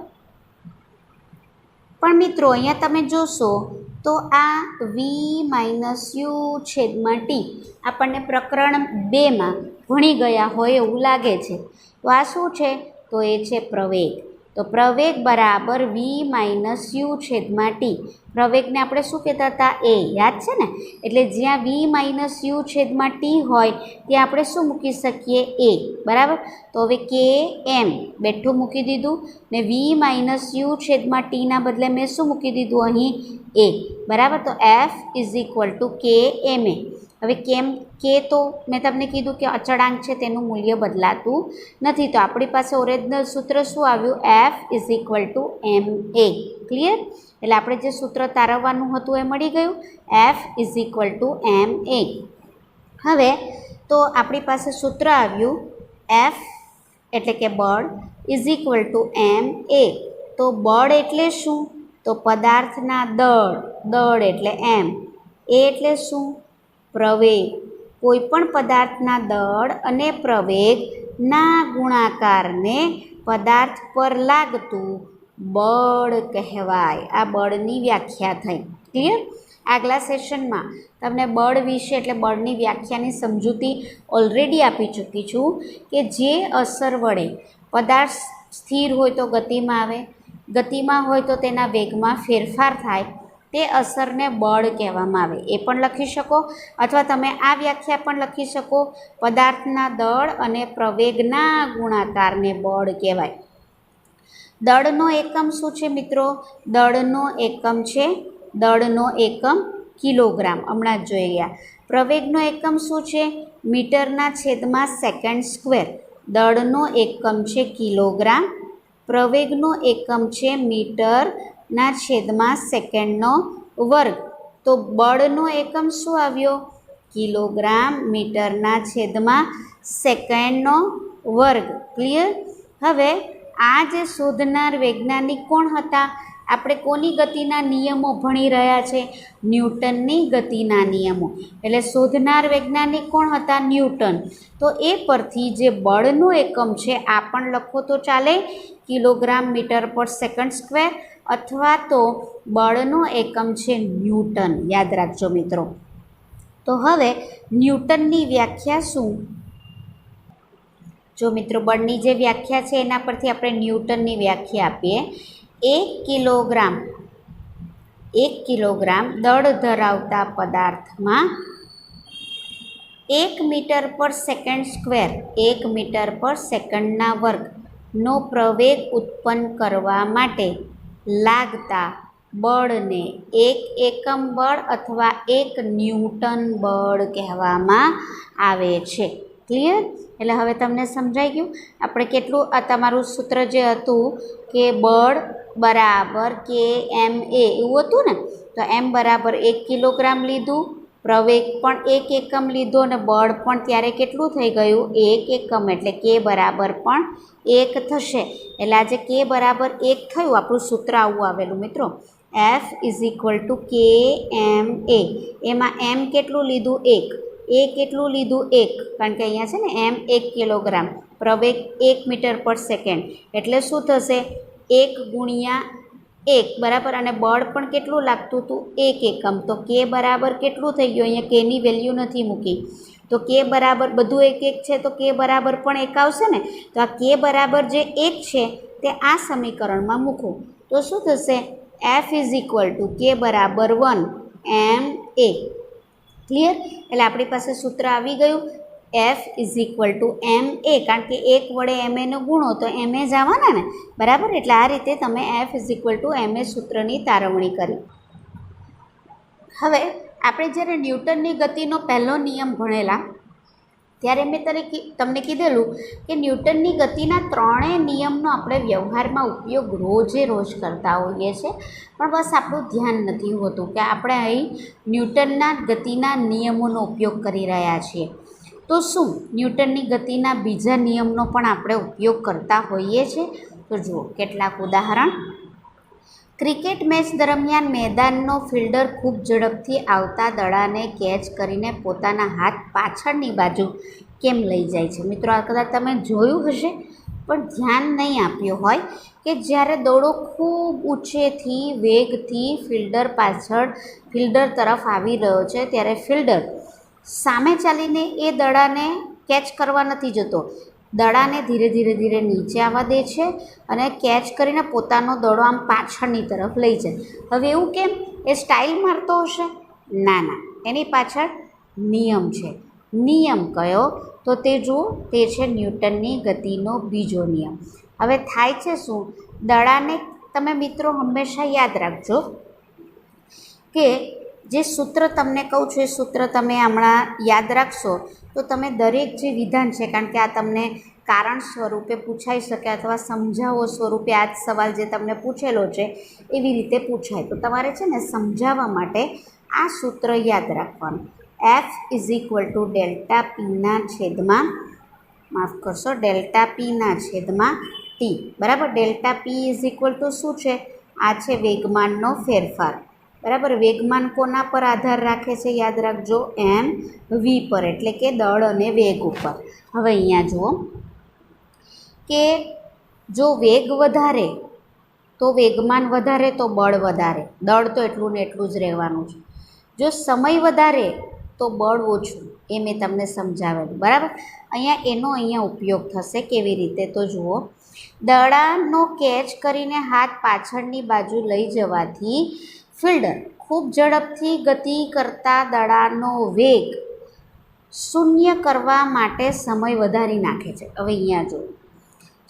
Speaker 1: પણ મિત્રો અહીંયા તમે જોશો તો આ v માઇનસ યુ છેદમાં ટી આપણને પ્રકરણ 2માં ભણી ગયા હોય એવું લાગે છે. તો આ શું છે? તો એ છે પ્રવેગ. તો પ્રવેગ બરાબર v માઇનસ યુ છેદમાં ટી. પ્રવેગને આપણે શું કહેતા હતા? એ, યાદ છે ને? એટલે જ્યાં v માઇનસ યુ છેદમાં ટી હોય ત્યાં આપણે શું મૂકી શકીએ? એ, બરાબર. તો હવે કે એમ બેઠું મૂકી દીધું, ને v માઇનસ યુ છેદમાં ટીના બદલે મેં શું મૂકી દીધું અહીં? એ, બરાબર. તો F ઇઝ ઇક્વલ ટુ કે એમ એ. હવે કેમ કે તો મેં તમને કીધું કે અચળાંક છે તેનું મૂલ્ય બદલાતું નથી, તો આપણી પાસે ઓરિજિનલ સૂત્ર શું આવ્યું? F is equal to M A. Clear? એટલે આપણે જે સૂત્ર તારવવાનું હતું એ મળી ગયું, F is equal to M એ. હવે તો આપણી પાસે સૂત્ર આવ્યું F એટલે કે બળ ઇઝ ઇક્વલ ટુ એમ એ. તો બળ એટલે શું? તો પદાર્થના દળ, દળ એટલે એમ, એ એટલે શું? પ્રવેગ. કોઈપણ પદાર્થના દળ અને પ્રવેગના ગુણાકારને પદાર્થ પર લાગતું બળ કહેવાય. આ બળની વ્યાખ્યા થઈ. ક્લિયર? આગલા સેશનમાં તમને બળ વિશે એટલે બળની વ્યાખ્યાની સમજૂતી ઓલરેડી આપી ચૂકી છું કે જે અસર વડે પદાર્થ સ્થિર હોય તો ગતિમાં આવે, ગતિમાં હોય તો તેના વેગમાં ફેરફાર થાય, તે અસરને બળ કહેવામાં આવે. એ પણ લખી શકો, અથવા તમે આ વ્યાખ્યા પણ લખી શકો, પદાર્થના દળ અને પ્રવેગના ગુણાકારને બળ કહેવાય. દળનો એકમ શું છે મિત્રો? દળનો એકમ છે, દળનો એકમ કિલોગ્રામ, હમણાં જ જોઈ ગયા. પ્રવેગનો એકમ શું છે? મીટરના છેદમાં સેકન્ડ સ્ક્વેર. દળનો એકમ છે કિલોગ્રામ, પ્રવેગનો એકમ છે મીટરના છેદમાં સેકન્ડનો વર્ગ. તો બળનો એકમ શું આવ્યો? કિલોગ્રામ મીટરના છેદમાં સેકન્ડનો વર્ગ. ક્લિયર? હવે આ જે શોધનાર વૈજ્ઞાનિક કોણ હતા? આપણે કોની ગતિના નિયમો ભણી રહ્યા છે? ન્યૂટનની ગતિના નિયમો. એટલે શોધનાર વૈજ્ઞાનિક કોણ હતા? ન્યૂટન. તો એ પરથી જે બળનો એકમ છે આ પણ લખો તો ચાલે, કિલોગ્રામ મીટર પર સેકન્ડ સ્ક્વેર, અથવા તો બળનો એકમ છે ન્યૂટન. યાદ રાખજો મિત્રો. તો હવે ન્યૂટનની વ્યાખ્યા શું? જો મિત્રો બળની જે વ્યાખ્યા છે એના પરથી આપણે ન્યૂટનની વ્યાખ્યા આપીએ. 1 કિલોગ્રામ દળ ધરાવતા પદાર્થમાં 1 મીટર પર સેકન્ડ સ્ક્વેર 1 મીટર પર સેકન્ડના વર્ગનો પ્રવેગ ઉત્પન્ન કરવા માટે લાગતા બળને 1 એકમ બળ અથવા 1 ન્યૂટન બળ કહેવામાં આવે છે. ક્લિયર? એટલે હવે તમને સમજાઈ ગયું. આપણે કેટલું આ તમારું સૂત્ર જે હતું કે બળ બરાબર કે એમ એ એવું હતું ને, તો એમ બરાબર 1 કિલોગ્રામ લીધું, પ્રવેગ પણ 1 એકમ લીધો અને બળ પણ ત્યારે કેટલું થઈ ગયું 1 એકમ, એટલે કે બરાબર પણ 1 થશે. એટલે આજે કે બરાબર 1 થયું. આપણું સૂત્ર આવું આવેલું મિત્રો, F = K M A. એમાં એમ કેટલું લીધું 1, એ કેટલું લીધું 1, કારણ કે અહીંયા છે ને એમ 1 કિલોગ્રામ, પ્રવેગ 1 મીટર પર સેકન્ડ, એટલે શું થશે 1 ગુણ્યા 1 બરાબર. અને બળ પણ કેટલું લાગતું હતું 1 એકમ. તો કે બરાબર કેટલું થઈ ગયું, અહીંયા કેની વેલ્યુ નથી મૂકી, તો કે બરાબર બધું 1 1 છે, તો કે બરાબર પણ 1 આવશે ને. તો આ કે બરાબર જે 1 છે તે આ સમીકરણમાં મૂકો તો શું થશે, F = K બરાબર 1 MA. ક્લિયર? એટલે આપણી પાસે સૂત્ર આવી ગયું, F = MA, કારણ કે 1 વડે MA ગુણો તો MA જ આવવાના ને, બરાબર. એટલે આ રીતે તમે F = MA સૂત્રની તારવણી કરી. હવે આપણે જ્યારે ન્યૂટનની ગતિનો પહેલો નિયમ ભણેલા ત્યારે મેં તમને કીધેલું કે ન્યૂટનની ગતિના ત્રણેય નિયમનો આપણે વ્યવહારમાં ઉપયોગ રોજે રોજ કરતા હોઈએ છીએ, પણ બસ આપણું ધ્યાન નથી હોતું કે આપણે અહીં ન્યૂટનના ગતિના નિયમોનો ઉપયોગ કરી રહ્યા છીએ. તો શું ન્યૂટનની ગતિના બીજા નિયમનો પણ આપણે ઉપયોગ કરતા હોઈએ છીએ? તો જુઓ કેટલાક ઉદાહરણ. ક્રિકેટ મેચ દરમિયાન મેદાનનો ફિલ્ડર ખૂબ ઝડપથી આવતા દડાને કેચ કરીને પોતાના હાથ પાછળની બાજુ કેમ લઈ જાય છે? મિત્રો આ કદાચ તમે જોયું હશે પણ ધ્યાન નહીં આપ્યું હોય કે જ્યારે દડો ખૂબ ઊંચેથી વેગથી ફિલ્ડર તરફ આવી રહ્યો છે ત્યારે ફિલ્ડર સામે ચાલીને એ દડાને કેચ કરવા નથી જતો, દડાને ધીરે ધીરે નીચે આવવા દે છે અને કેચ કરીને પોતાનો દડો આમ પાછળની તરફ લઈ જાય. હવે એવું કેમ? એ સ્ટાઇલ મારતો હશે? ના, એની પાછળ નિયમ છે. નિયમ કયો? તો તે જુઓ, તે છે ન્યૂટનની ગતિનો બીજો નિયમ. હવે થાય છે શું, દડાને તમે મિત્રો હંમેશા યાદ રાખજો કે જે સૂત્ર તમને કહું છું એ સૂત્ર તમે હમણાં યાદ રાખશો તો તમે દરેક જે વિધાન છે, કારણ કે આ તમને કારણ સ્વરૂપે પૂછાઈ શકે અથવા સમજાવો સ્વરૂપે આ જ સવાલ જે તમને પૂછેલો છે એવી રીતે પૂછાય, તો તમારે છે ને સમજાવવા માટે આ સૂત્ર યાદ રાખવાનું. F = ∆P/T, બરાબર. ∆P = શું છે? આ છે વેગમાનનો ફેરફાર, બરાબર. વેગમાન કોના પર આધાર રાખે છે? યાદ રાખજો, mv પર, એટલે કે દળ અને વેગ ઉપર. હવે અહીંયા જુઓ કે જો વેગ વધારે તો વેગમાન વધારે તો બળ વધારે, દળ તો એટલું ને એટલું જ રહેવાનું છે. જો સમય વધારે તો બળ ઓછું, એ મેં તમને સમજાવેલું, બરાબર. અહીંયા ઉપયોગ થશે કેવી રીતે? તો જુઓ, દડાનો કેચ કરીને હાથ પાછળની બાજુ લઈ જવાથી ફિલ્ડર ખૂબ ઝડપથી ગતિ કરતા દડાનો વેગ શૂન્ય કરવા માટે સમય વધારી નાખે છે. હવે અહીંયા જુઓ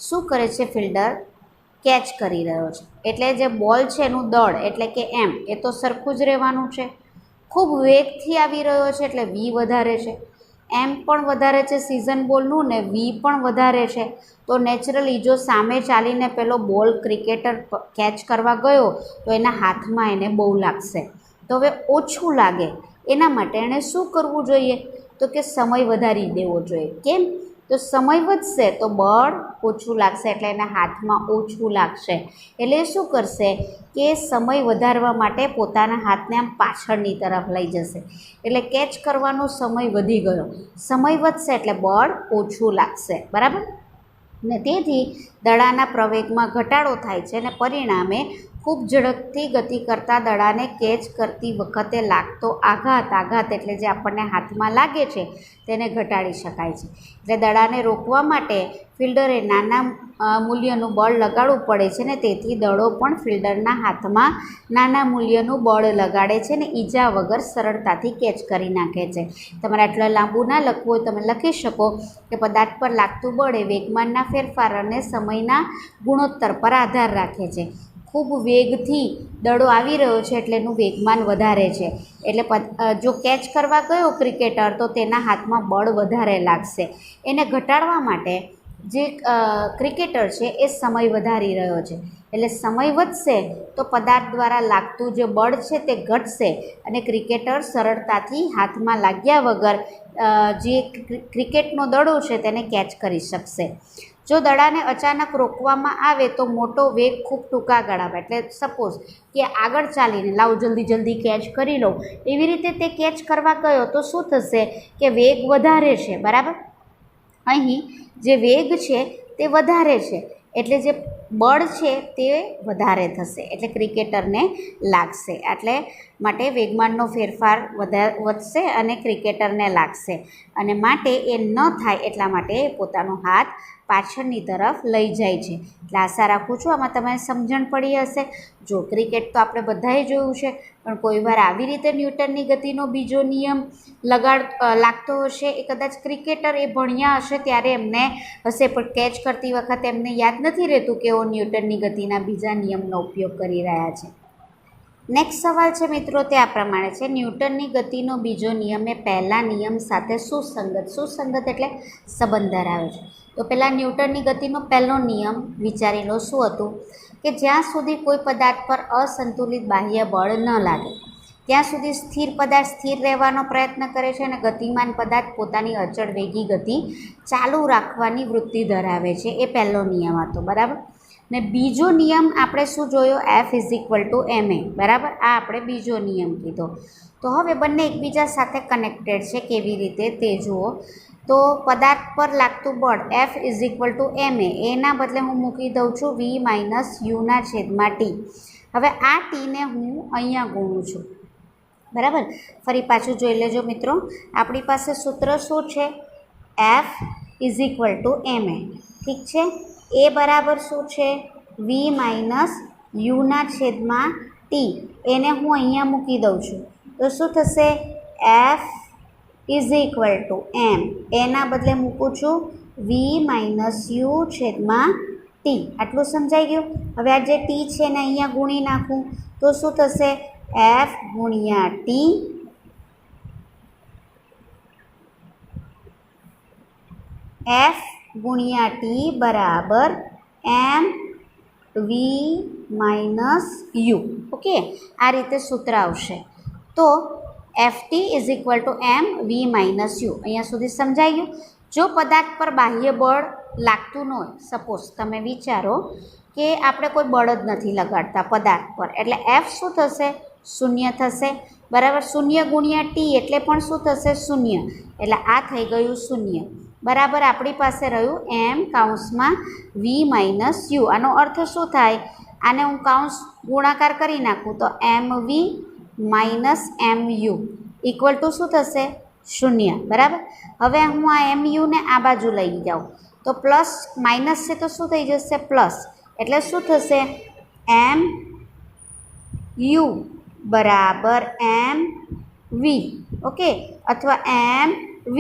Speaker 1: શું કરે છે, ફિલ્ડર કેચ કરી રહ્યો છે એટલે જે બોલ છે એનું દળ એટલે કે એમ એ તો સરખું જ રહેવાનું છે. ખૂબ વેગથી આવી રહ્યો છે એટલે વી વધારે છે, એમ પણ વધારે છે સિઝન બોલનું ને વી પણ વધારે છે. તો નેચરલી જો સામે ચાલીને પેલો બોલ ક્રિકેટર કેચ કરવા ગયો તો એના હાથમાં એને બહુ લાગશે. તો હવે ઓછું લાગે એના માટે એણે શું કરવું જોઈએ? તો કે સમય વધારી દેવો જોઈએ. કેમ? તો સમય વધશે તો બળ ઓછું લાગશે એટલે એના હાથમાં ઓછું લાગશે. એટલે શું કરશે કે સમય વધારવા માટે પોતાના હાથને આમ પાછળની તરફ લઈ જશે, એટલે કેચ કરવાનો સમય વધી ગયો. સમય વધશે એટલે બળ ઓછું લાગશે, બરાબર ને. તેથી દડાના પ્રવેગમાં ઘટાડો થાય છે અને પરિણામે ખૂબ ઝડપથી ગતિ કરતા દડાને કેચ કરતી વખતે લાગતો આઘાત એટલે જે આપણને હાથમાં લાગે છે તેને ઘટાડી શકાય છે. એટલે દડાને રોકવા માટે ફિલ્ડરે નાના મૂલ્યનું બળ લગાડવું પડે છે ને તેથી દડો પણ ફિલ્ડરના હાથમાં નાના મૂલ્યનું બળ લગાડે છે ને ઈજા વગર સરળતાથી કેચ કરી નાખે છે. તમારે આટલા લાંબુ ના લખવું હોય તમે લખી શકો કે પદાર્થ પર લાગતું બળ એ વેગમાનના ફેરફાર અને સમયના ગુણોત્તર પર આધાર રાખે છે. ખૂબ વેગથી દડો આવી રહ્યો છે એટલે એનું વેગમાન વધારે છે, એટલે જો કેચ કરવા ગયો ક્રિકેટર તો તેના હાથમાં બળ વધારે લાગશે. એને ઘટાડવા માટે જે ક્રિકેટર છે એ સમય વધારી રહ્યો છે, એટલે સમય વધશે તો પદાર્થ દ્વારા લાગતું જે બળ છે તે ઘટશે અને ક્રિકેટર સરળતાથી હાથમાં લાગ્યા વગર જે ક્રિકેટનો દડો છે તેને કેચ કરી શકશે. જો દડાને અચાનક રોકવામાં આવે તો મોટો વેગ ખૂબ ટૂંકા ગાળામાં, એટલે સપોઝ કે આગળ ચાલીને લાવ જલ્દી કેચ કરી લઉં એવી રીતે તે કેચ કરવા ગયો તો શું થશે કે વેગ વધારે છે, બરાબર. અહીં જે વેગ છે તે વધારે છે એટલે જે બળ છે તે વધારે થશે એટલે ક્રિકેટરને લાગશે. એટલે માટે વેગમાનનો ફેરફાર વધશે અને ક્રિકેટરને લાગશે અને માટે એ ન થાય એટલા માટે પોતાનો હાથ પાછળની તરફ લઈ જાય છે. એટલે આશા રાખું છું આમાં તમને સમજણ પડી હશે. જો ક્રિકેટ તો આપણે બધાએ જોયું છે, પણ કોઈ વાર આવી રીતે ન્યૂટનની ગતિનો બીજો નિયમ લાગતો હશે. એ કદાચ ક્રિકેટર એ ભણ્યા હશે ત્યારે એમને હશે, પણ કેચ કરતી વખતે એમને યાદ નથી રહેતું કે એઓ ન્યૂટનની ગતિના બીજા નિયમનો ઉપયોગ કરી રહ્યા છે. નેક્સ્ટ સવાલ છે મિત્રો તે આ પ્રમાણે છે, ન્યૂટનની ગતિનો બીજો નિયમ એ પહેલા નિયમ સાથે સુસંગત એટલે સંબંધ ધરાવે છે. તો પહેલાં ન્યૂટનની ગતિનો પહેલો નિયમ વિચારી લો શું હતું કે જ્યાં સુધી કોઈ પદાર્થ પર અસંતુલિત બાહ્ય બળ ન લાગે ત્યાં સુધી સ્થિર પદાર્થ સ્થિર રહેવાનો પ્રયત્ન કરે છે અને ગતિમાન પદાર્થ પોતાની અચળ વેગી ગતિ ચાલુ રાખવાની વૃત્તિ ધરાવે છે. એ પહેલો નિયમ હતો, બરાબર. ને બીજો નિયમ આપણે શું જોયો, F=ma, બરાબર. આ આપણે બીજો નિયમ કીધો. તો હવે બંને એકબીજા સાથે કનેક્ટેડ છે, કેવી રીતે તે જુઓ. તો પદાર્થ પર લાગતું બળ F=ma, એના બદલે હું મૂકી દઉં છું v - u/t. હવે આ ટીને હું અહીંયા ગુણું છું, બરાબર. ફરી પાછું જોઈ લેજો મિત્રો, આપણી પાસે સૂત્ર શું છે, F=ma, ઠીક છે. એ બરાબર શું છે, v - u/t. એને હું અહીંયા મૂકી દઉં છું તો શું થશે, F=m, એના બદલે મૂકું છું v - u/t. આટલું સમજાઈ ગયું. હવે આ જે ટી છે ને અહીંયા ગુણી નાખું તો શું થશે, F×t બરાબર mv - u. ઓકે, આ રીતે સૂત્ર આવશે. તો Ft=mv - u. અહીંયા સુધી સમજાઈ ગયું. જો પદાર્થ પર બાહ્ય બળ લાગતું ન હોય, સપોઝ તમે વિચારો કે આપણે કોઈ બળ જ નથી લગાડતા પદાર્થ પર, એટલે F શું થશે, 0 થશે, બરાબર. 0 × t એટલે પણ શું થશે, 0, એટલે આ થઈ ગયું 0, બરાબર. આપણી પાસે રહ્યું m(v - u). આનો અર્થ શું થાય, આને હું કૌંસ ગુણાકાર કરી નાખું તો mv - mu ઇક્વલ ટુ શું થશે, 0, બરાબર. હવે હું આ mu ને આ બાજુ લઈ જાઉં તો પ્લસ માઇનસ છે તો શું થઈ જશે, પ્લસ, એટલે શું થશે, mu બરાબર mv, ઓકે, અથવા mv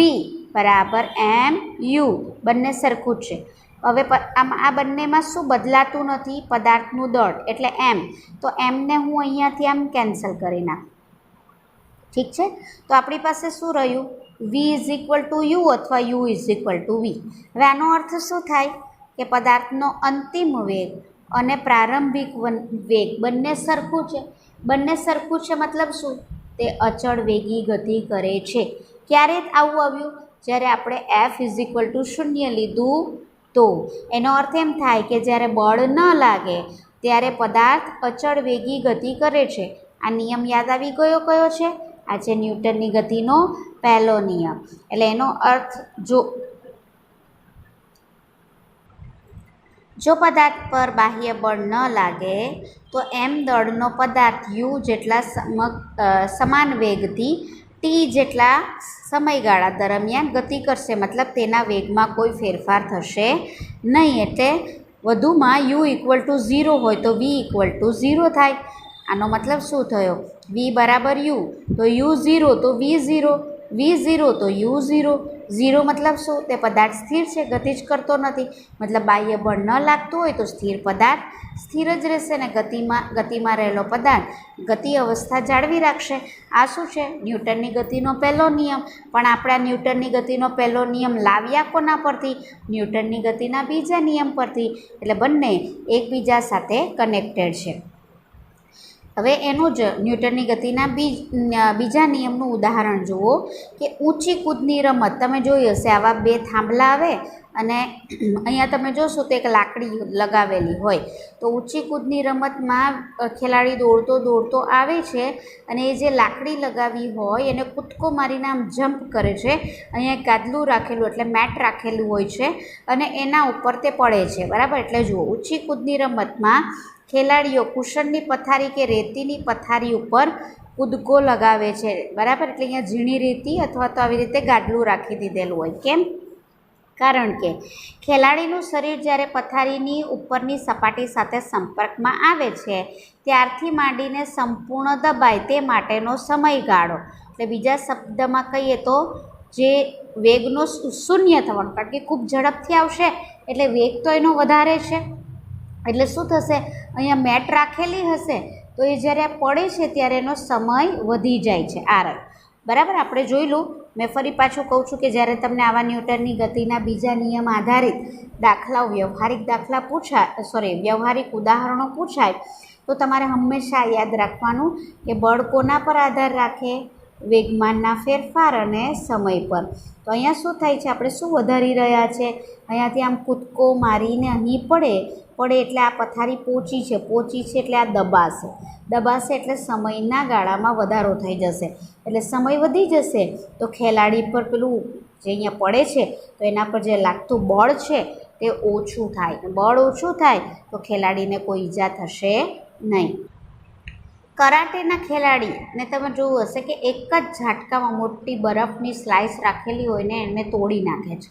Speaker 1: બરાબર mu, બંને સરખું જ છે. હવે આ બંનેમાં શું બદલાતું નથી, પદાર્થનું દળ એટલે m, તો એમને હું અહીંયાથી આમ કેન્સલ કરી નાખું, ઠીક છે. તો આપણી પાસે શું રહ્યું, v = u અથવા u = v. હવે આનો અર્થ શું થાય કે પદાર્થનો અંતિમ વેગ અને પ્રારંભિક વેગ બંને સરખું છે. બંને સરખું છે મતલબ શું, તે અચળ વેગી ગતિ કરે છે. ક્યારે આવું આવ્યું, જ્યારે આપણે F=0 લીધું તો. એનો અર્થ એમ થાય કે જ્યારે બળ ન લાગે ત્યારે પદાર્થ અચળ વેગી ગતિ કરે છે. આ નિયમ યાદ આવી ગયો કયો છે, આ છે ન્યૂટનની ગતિનો પહેલો નિયમ. એટલે એનો અર્થ જો પદાર્થ પર બાહ્ય બળ ન લાગે તો m દળનો પદાર્થ u જેટલા સમાન વેગથી t જેટલા સમયગાળા દરમિયાન ગતિ કરશે, મતલબ તેના વેગમાં કોઈ ફેરફાર થશે નહીં. એટલે વધુમાં u = 0 હોય તો v = 0 થાય. આનો મતલબ શું થયો? v = u તો u 0 તો v 0, v 0 તો u 0. 0 મતલબ શું? તે પદાર્થ સ્થિર છે, ગતિ જ કરતો નથી. મતલબ બાહ્ય બળ ન લાગતું હોય તો સ્થિર પદાર્થ સ્થિર જ રહેશે ને ગતિમાં રહેલો પદાર્થ ગતિ અવસ્થા જાળવી રાખશે. આ શું છે? ન્યૂટનની ગતિનો પહેલો નિયમ. પણ આપણે આ ન્યૂટનની ગતિનો પહેલો નિયમ લાવ્યા કોના પરથી? ન્યૂટનની ગતિના બીજા નિયમ પરથી. એટલે બંને એકબીજા સાથે કનેક્ટેડ છે. હવે એનું જ ન્યૂટનની ગતિના બીજા નિયમનું ઉદાહરણ જુઓ કે ઊંચી કૂદની રમત. તમે જોઈ હશે આવા બે થાંભલા આવે અને અહીંયા તમે જોશો તો એક લાકડી લગાવેલી હોય. તો ઊંચી કૂદની રમતમાં ખેલાડી દોડતો આવે છે અને એ જે લાકડી લગાવી હોય એને કૂદકો મારીને આમ જમ્પ કરે છે. અહીંયા એક ગાદલું રાખેલું એટલે મેટ રાખેલું હોય છે અને એના ઉપર તે પડે છે, બરાબર. એટલે જુઓ, ઊંચી કૂદની રમતમાં ખેલાડીઓ કુશનની પથારી કે રેતીની પથારી ઉપર કૂદકો લગાવે છે, બરાબર. એટલે અહીંયા ઝીણી રેતી અથવા તો આવી રીતે ગાદલું રાખી દીધેલું હોય. કેમ? કારણ કે ખેલાડીનું શરીર જ્યારે પથારીની ઉપરની સપાટી સાથે સંપર્કમાં આવે છે ત્યારથી માંડીને સંપૂર્ણ દબાય તે માટેનો સમયગાળો, એટલે બીજા શબ્દમાં કહીએ તો જે વેગનો શૂન્ય થવાનો, કારણ કે ખૂબ ઝડપથી આવશે એટલે વેગ તો એનો વધારે છે. એટલે શું થશે? અહીંયા મેટ રાખેલી હશે તો એ જ્યારે પડે છે ત્યારે એનો સમય વધી જાય છે. બરાબર. આપણે જોઈ લો. મેં ફરી પાછું કહું છું કે જ્યારે તમને આવા ન્યૂટનની ગતિના બીજા નિયમ આધારિત દાખલાઓ, વ્યવહારિક ઉદાહરણો પૂછાય તો તમારે હંમેશા યાદ રાખવાનું કે બળ કોના પર આધાર રાખે? વેગમાનના ફેરફાર અને સમય પર. તો અહીંયા શું થાય છે? આપણે શું વધારી રહ્યા છે? અહીંયાથી આમ કૂદકો મારીને અહીં પડે એટલે આ પથારી પહોંચી છે એટલે આ દબાશે એટલે સમયના ગાળામાં વધારો થઈ જશે. એટલે સમય વધી જશે તો ખેલાડી પર પેલું જે અહીંયા પડે છે તો એના પર જે લાગતું બળ છે તે ઓછું થાય. બળ ઓછું થાય તો ખેલાડીને કોઈ ઈજા થશે નહીં. કરાટેના ખેલાડીને તમે જોયું હશે કે એક જ ઝાટકામાં મોટી બરફની સ્લાઇસ રાખેલી હોય ને એને તોડી નાખે છે.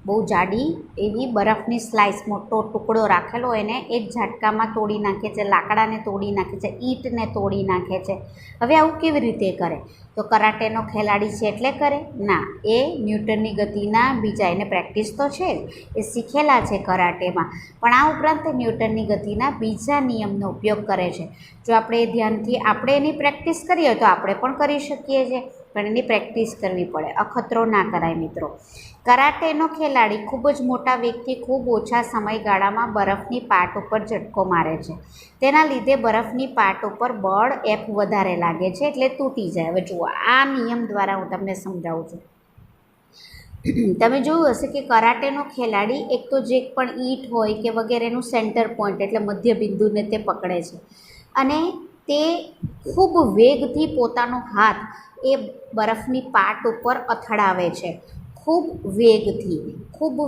Speaker 1: બહુ જાડી એવી બરફની સ્લાઇસ, મોટો ટુકડો રાખેલો હોય એને એક ઝાટકામાં તોડી નાખે છે, લાકડાને તોડી નાખે છે, ઈંટને તોડી નાખે છે. હવે આવું કેવી રીતે કરે? તો કરાટેનો ખેલાડી છે એટલે કરે? ના, એ ન્યૂટનની ગતિના બીજા, એને પ્રેક્ટિસ તો છે જ, એ શીખેલા છે કરાટેમાં, પણ આ ઉપરાંત ન્યૂટનની ગતિના બીજા નિયમનો ઉપયોગ કરે છે. જો આપણે ધ્યાનથી એની પ્રેક્ટિસ કરીએ તો આપણે પણ કરી શકીએ છીએ, પણ એની પ્રેક્ટિસ કરવી પડે. અખતરો ના કરાય મિત્રો. કરાટેનો ખેલાડી ખૂબ જ મોટા વેગથી ખૂબ ઓછા સમયગાળામાં બરફની પાટ ઉપર ઝટકો મારે છે. તેના લીધે બરફની પાટ ઉપર બળ F વધારે લાગે છે એટલે તૂટી જાય. હવે જુઓ, આ નિયમ દ્વારા હું તમને સમજાવું છું. તમે જોયું હશે કે કરાટેનો ખેલાડી એક તો જે પણ ઈંટ હોય કે વગેરેનું સેન્ટર પોઈન્ટ એટલે મધ્ય બિંદુને તે પકડે છે અને તે ખૂબ વેગથી પોતાનો હાથ એ બરફની પાટ ઉપર અથડાવે છે. ખૂબ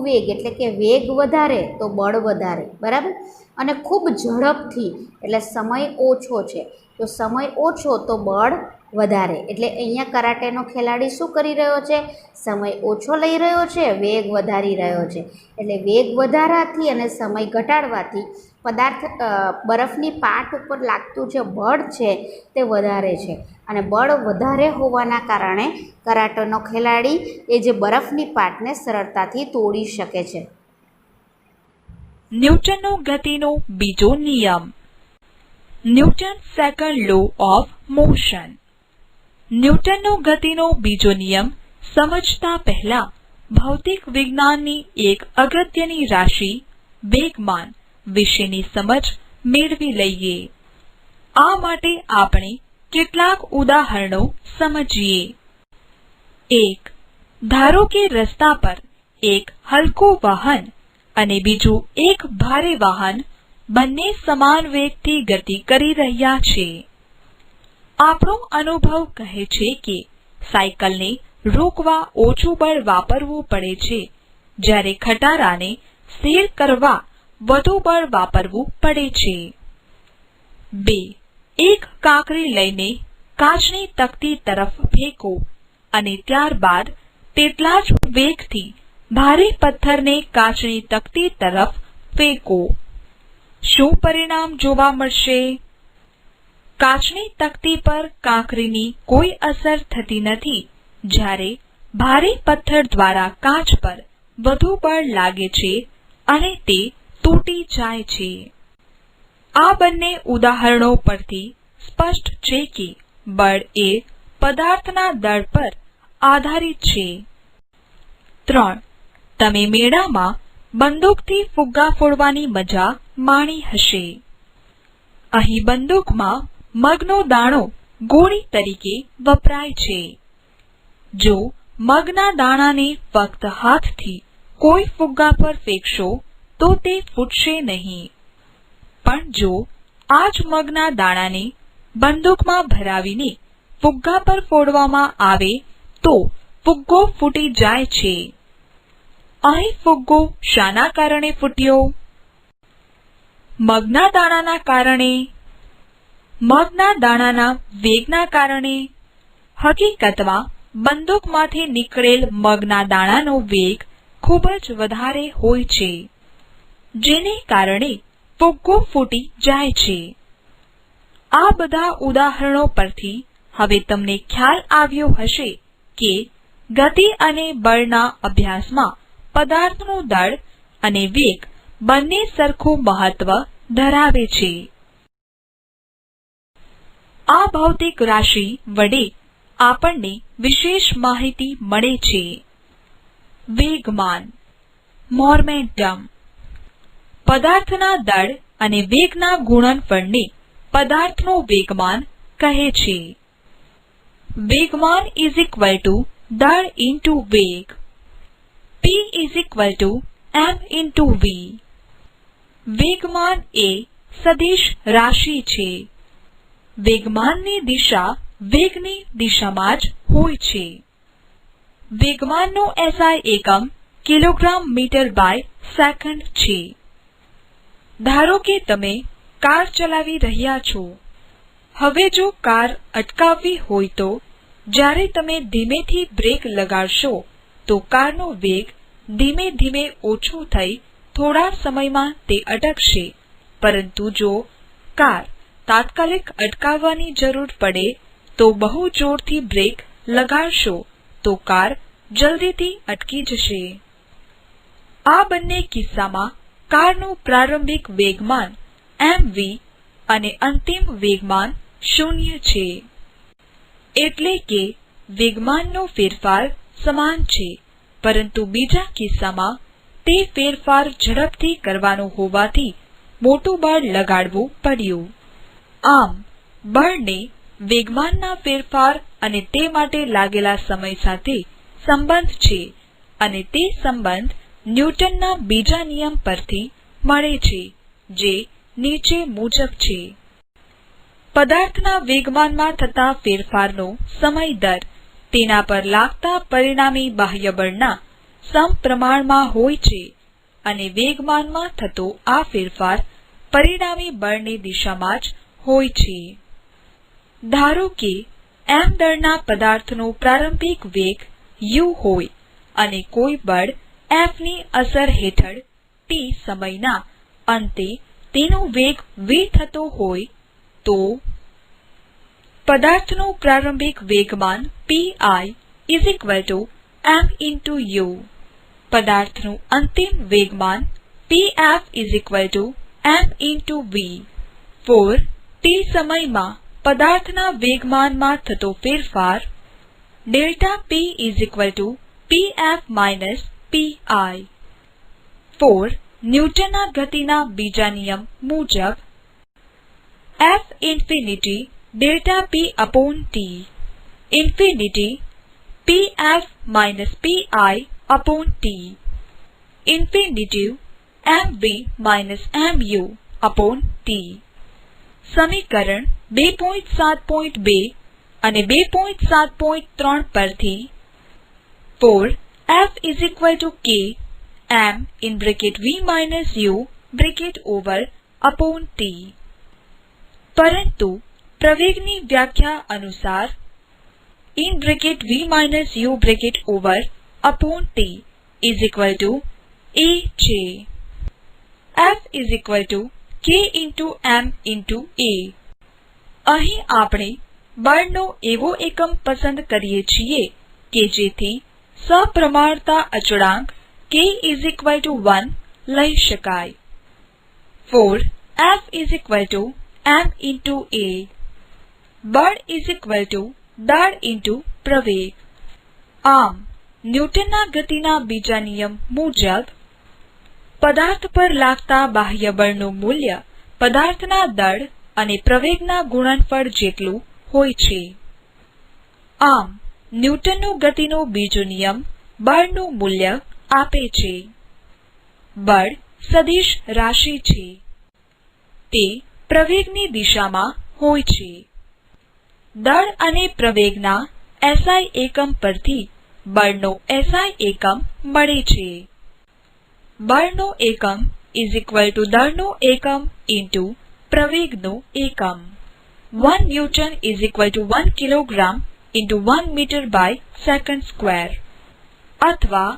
Speaker 1: વેગ એટલે કે વેગ વધારે તો બળ વધારે, બરાબર. અને ખૂબ ઝડપથી એટલે સમય ઓછો છે તો સમય ઓછો તો બળ વધારે. એટલે અહીંયા કરાટેનો ખેલાડી શું કરી રહ્યો છે? સમય ઓછો લઈ રહ્યો છે, વેગ વધારી રહ્યો છે. એટલે વેગ વધારાથી અને સમય ઘટાડવાથી બરફની પાટ ઉપર લાગતું જે બળ છે તે વધારે છે અને બળ વધારે હોવાના કારણે કરાટેનો ખેલાડી એ જે બરફની પાટને સરળતાથી તોડી શકે છે.
Speaker 2: ન્યૂટનનો ગતિનો બીજો નિયમ. Newton second law of motion. ન્યૂટનનો ગતિનો બીજો નિયમ સમજતા પહેલા ભૌતિક વિજ્ઞાનની એક અગત્યની રાશિ વેગમાન વિશેની સમજ મેળવી લઈએ. આ માટે આપણે કેટલાક ઉદાહરણો સમજીએ. 1. ધારો કે રસ્તા પર એક હલકું વાહન અને બીજું એક ભારે વાહન બંને સમાન વેગથી ગતિ કરી રહ્યા છે. આપણો અનુભવ કહે છે કે સાયકલને રોકવા ઓછું બળ વાપરવું પડે છે, જ્યારે ખટારાને સ્થિર કરવા વધુ બળ વાપરવું પડે છે. 2. એક કાંકરી લઈને કાચની તકતી તરફ ફેંકો અને ત્યારબાદ તેટલા જ વેગથી ભારે પથ્થરને કાચની તકતી તરફ ફેંકો. શું પરિણામ જોવા મળશે? કાચની તકતી પર કાંકરીની કોઈ અસર થતી નથી, જ્યારે ભારે પથ્થર દ્વારા કાચ પર વધુ બળ લાગે છે અને તે તૂટી જાય છે. આ બંને ઉદાહરણો પરથી સ્પષ્ટ છે કે બળ એ પદાર્થના દળ પર આધારિત છે. 3. તમે મેળામાં બંદૂકથી ફુગ્ગા ફોડવાની મજા માણી હશે. અહીં બંદૂકમાં મગનો દાણો ગોળી તરીકે વપરાય છે. જો મગના દાણાને ફક્ત હાથથી કોઈ ફુગ્ગા પર ફેંકશો તો તે ફૂટશે નહીં, પણ જો આ જ મગના દાણાને બંદૂકમાં ભરાવીને ફુગ્ગા પર ફોડવામાં આવે તો ફુગ્ગો ફૂટી જાય છે. અહીં ફુગ્ગો શાના કારણે ફૂટ્યો? મગના દાણાના કારણે? મગના દાણાના વેગના કારણે? હકીકતમાં બંદૂકમાંથી નીકળેલ મગના દાણાનો વેગ ખૂબ જ વધારે હોય છે, જેને કારણે ફુગ્ગો ફૂટી જાય છે. આ બધા ઉદાહરણો પરથી હવે તમને ખ્યાલ આવ્યો હશે કે ગતિ અને બળના અભ્યાસમાં પદાર્થનું દળ અને વેગ બંને સરખું મહત્વ ધરાવે છે. આ ભૌતિક રાશિ વડે આપણને વિશેષ માહિતી મળે છે. વેગમાન, મોમેન્ટમ. પદાર્થના દળ અને વેગના ગુણનફળને પદાર્થનું વેગમાન કહે છે. વેગમાન ઇઝ ઇક્વલ ટુ દળ ઇન્ટુ વેગ. P is equal two m into v. વેગમાન એ સદિશ રાશિ છે. વેગમાનની દિશા વેગની દિશામાં જ હોય છે. વેગમાનનો SI એકમ કિલોગ્રામ મીટર બાય સેકન્ડ છે. ધારો કે તમે કાર ચલાવી રહ્યા છો. હવે જો કાર અટકાવવી હોય તો જ્યારે તમે ધીમેથી બ્રેક લગાડશો તો કારનો વેગ ધીમે ધીમે ઓછો થઈ થોડા સમયમાં તે અટકશે, પરંતુ જો કાર તાત્કાલિક અટકાવવાની જરૂર પડે તો બહુ જોરથી બ્રેક લગાડશો તો કાર જલ્દીથી અટકી જશે. આ બંને કિસ્સામાં કારનું પ્રારંભિક વેગમાન mv અને અંતિમ વેગમાન 0 છે. એટલે કે વેગમાનનો ફેરફાર સમાન છે, પરંતુ બીજા કિસ્સામાં તે ફેરફાર ઝડપથી કરવાનો હોવાથી મોટું બળ લગાડવું પડ્યું. આમ બળને વેગમાનના ફેરફાર અને તે માટે લાગેલા સમય સાથે સંબંધ છે, અને તે સંબંધ ન્યૂટનના બીજા નિયમ પરથી મળે છે, જે નીચે મુજબ છે. પદાર્થના વેગમાનમાં થતા ફેરફારનો સમય દર તેના પર લાગતા પરિણામી બાહ્ય બળના સમપ્રમાણમાં હોય છે, અને વેગમાનમાં થતો આ ફેરફાર પરિણામી બળની દિશામાં જ હોય છે. ધારો કે m દળના પદાર્થનો પ્રારંભિક વેગ u હોય અને કોઈ બળ F ની અસર હેઠળ t સમયના અંતે તેનો વેગ v થતો હોય તો પદાર્થનું પ્રારંભિક વેગમાન pi is equal to m into u. પદાર્થનું અંતિમ વેગમાન pf is equal to m into v. for t સમયમાં પદાર્થના વેગમાનમાં થતો ફેરફાર delta p is equal to pf minus pi. for ન્યૂટનના ગતિના બીજા નિયમ મુજબ F infinity delta p upon t infinity pf minus pi upon t infinitive mv minus mu upon t. સમીકરણ 2.7.2 અને 2.7.3 પરથી for F is equal to k m in bracket v minus u bracket over upon T. પરંતુ પ્રવેગની વ્યાખ્યા અનુસાર in bracket v minus u bracket over upon t is equal to a છે. F is equal to k into m into a. અહીં આપણે બળનો એવો એકમ પસંદ કરીએ છીએ કે જેથી સપ્રમાણતા અચળાંક k is equal to 1 લઈ શકાય. For F is equal to m into a, બળ is equal to દળ ઇન્ટુ પ્રવેગ. આમ ન્યૂટનના ગતિના બીજા નિયમ મુજબ પદાર્થ પર લાગતા બાહ્ય બળનું મૂલ્ય પદાર્થના દળ અને પ્રવેગના ગુણનફળ જેટલું હોય છે. આમ ન્યૂટનનો ગતિનો બીજો નિયમ બળનું મૂલ્ય આપે છે. બળ સદિશ રાશિ છે. તે પ્રવેગની દિશામાં હોય છે. દળ અને પ્રવેગના SI એકમ પરથી બળનો SI એકમ મળે છે. બળનો એકમ ઇઝ ઇક્વલ ટુ દળનો એકમ ઇન્ટુ પ્રવેગનો એકમ. 1 newton is equal to 1 kilogram into 1 metre by second square, અથવા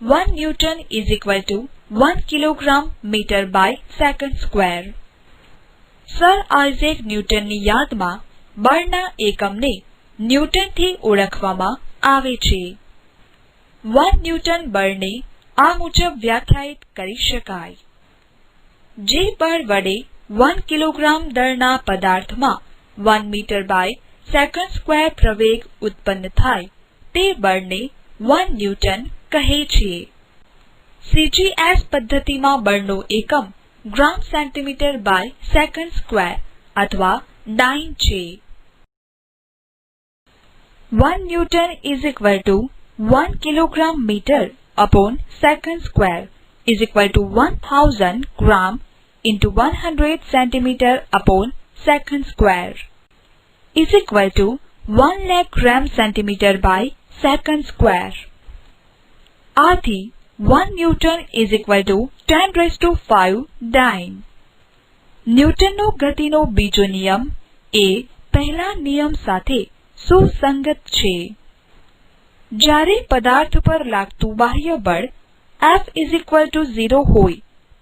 Speaker 2: 1 newton is equal to 1 kilogram metre by second square. Sir Isaac ન્યૂટનની યાદમાં બળના એકમને ન્યૂટનથી ઓળખવામાં આવે છે. 1 ન્યૂટન બળને આ મુજબ વ્યાખ્યાયિત કરી શકાય. જે બળ વડે 1 કિલોગ્રામ દળના પદાર્થમાં 1 મીટર બાય સેકન્ડ સ્ક્વેર પ્રવેગ ઉત્પન્ન થાય તે બળને 1 ન્યૂટન કહે છે. CGS પદ્ધતિમાં બળનો એકમ gram centimetre by second square અથવા ડાઇન છે. 1 newton is equal to 1 kilogram metre upon second square is equal to 1000 gram into 100 centimeter upon second square is equal to 1 lakh gram centimeter by second square. આથી 1 newton is equal to 10 raised to 5 dyne. ન્યૂટનનો ગતિનો બીજો નિયમ એ પહેલા નિયમ સાથે સુસંગત છે. જ્યારે પદાર્થ પર લાગતું બાહ્ય બળ F is equal to 0 હોય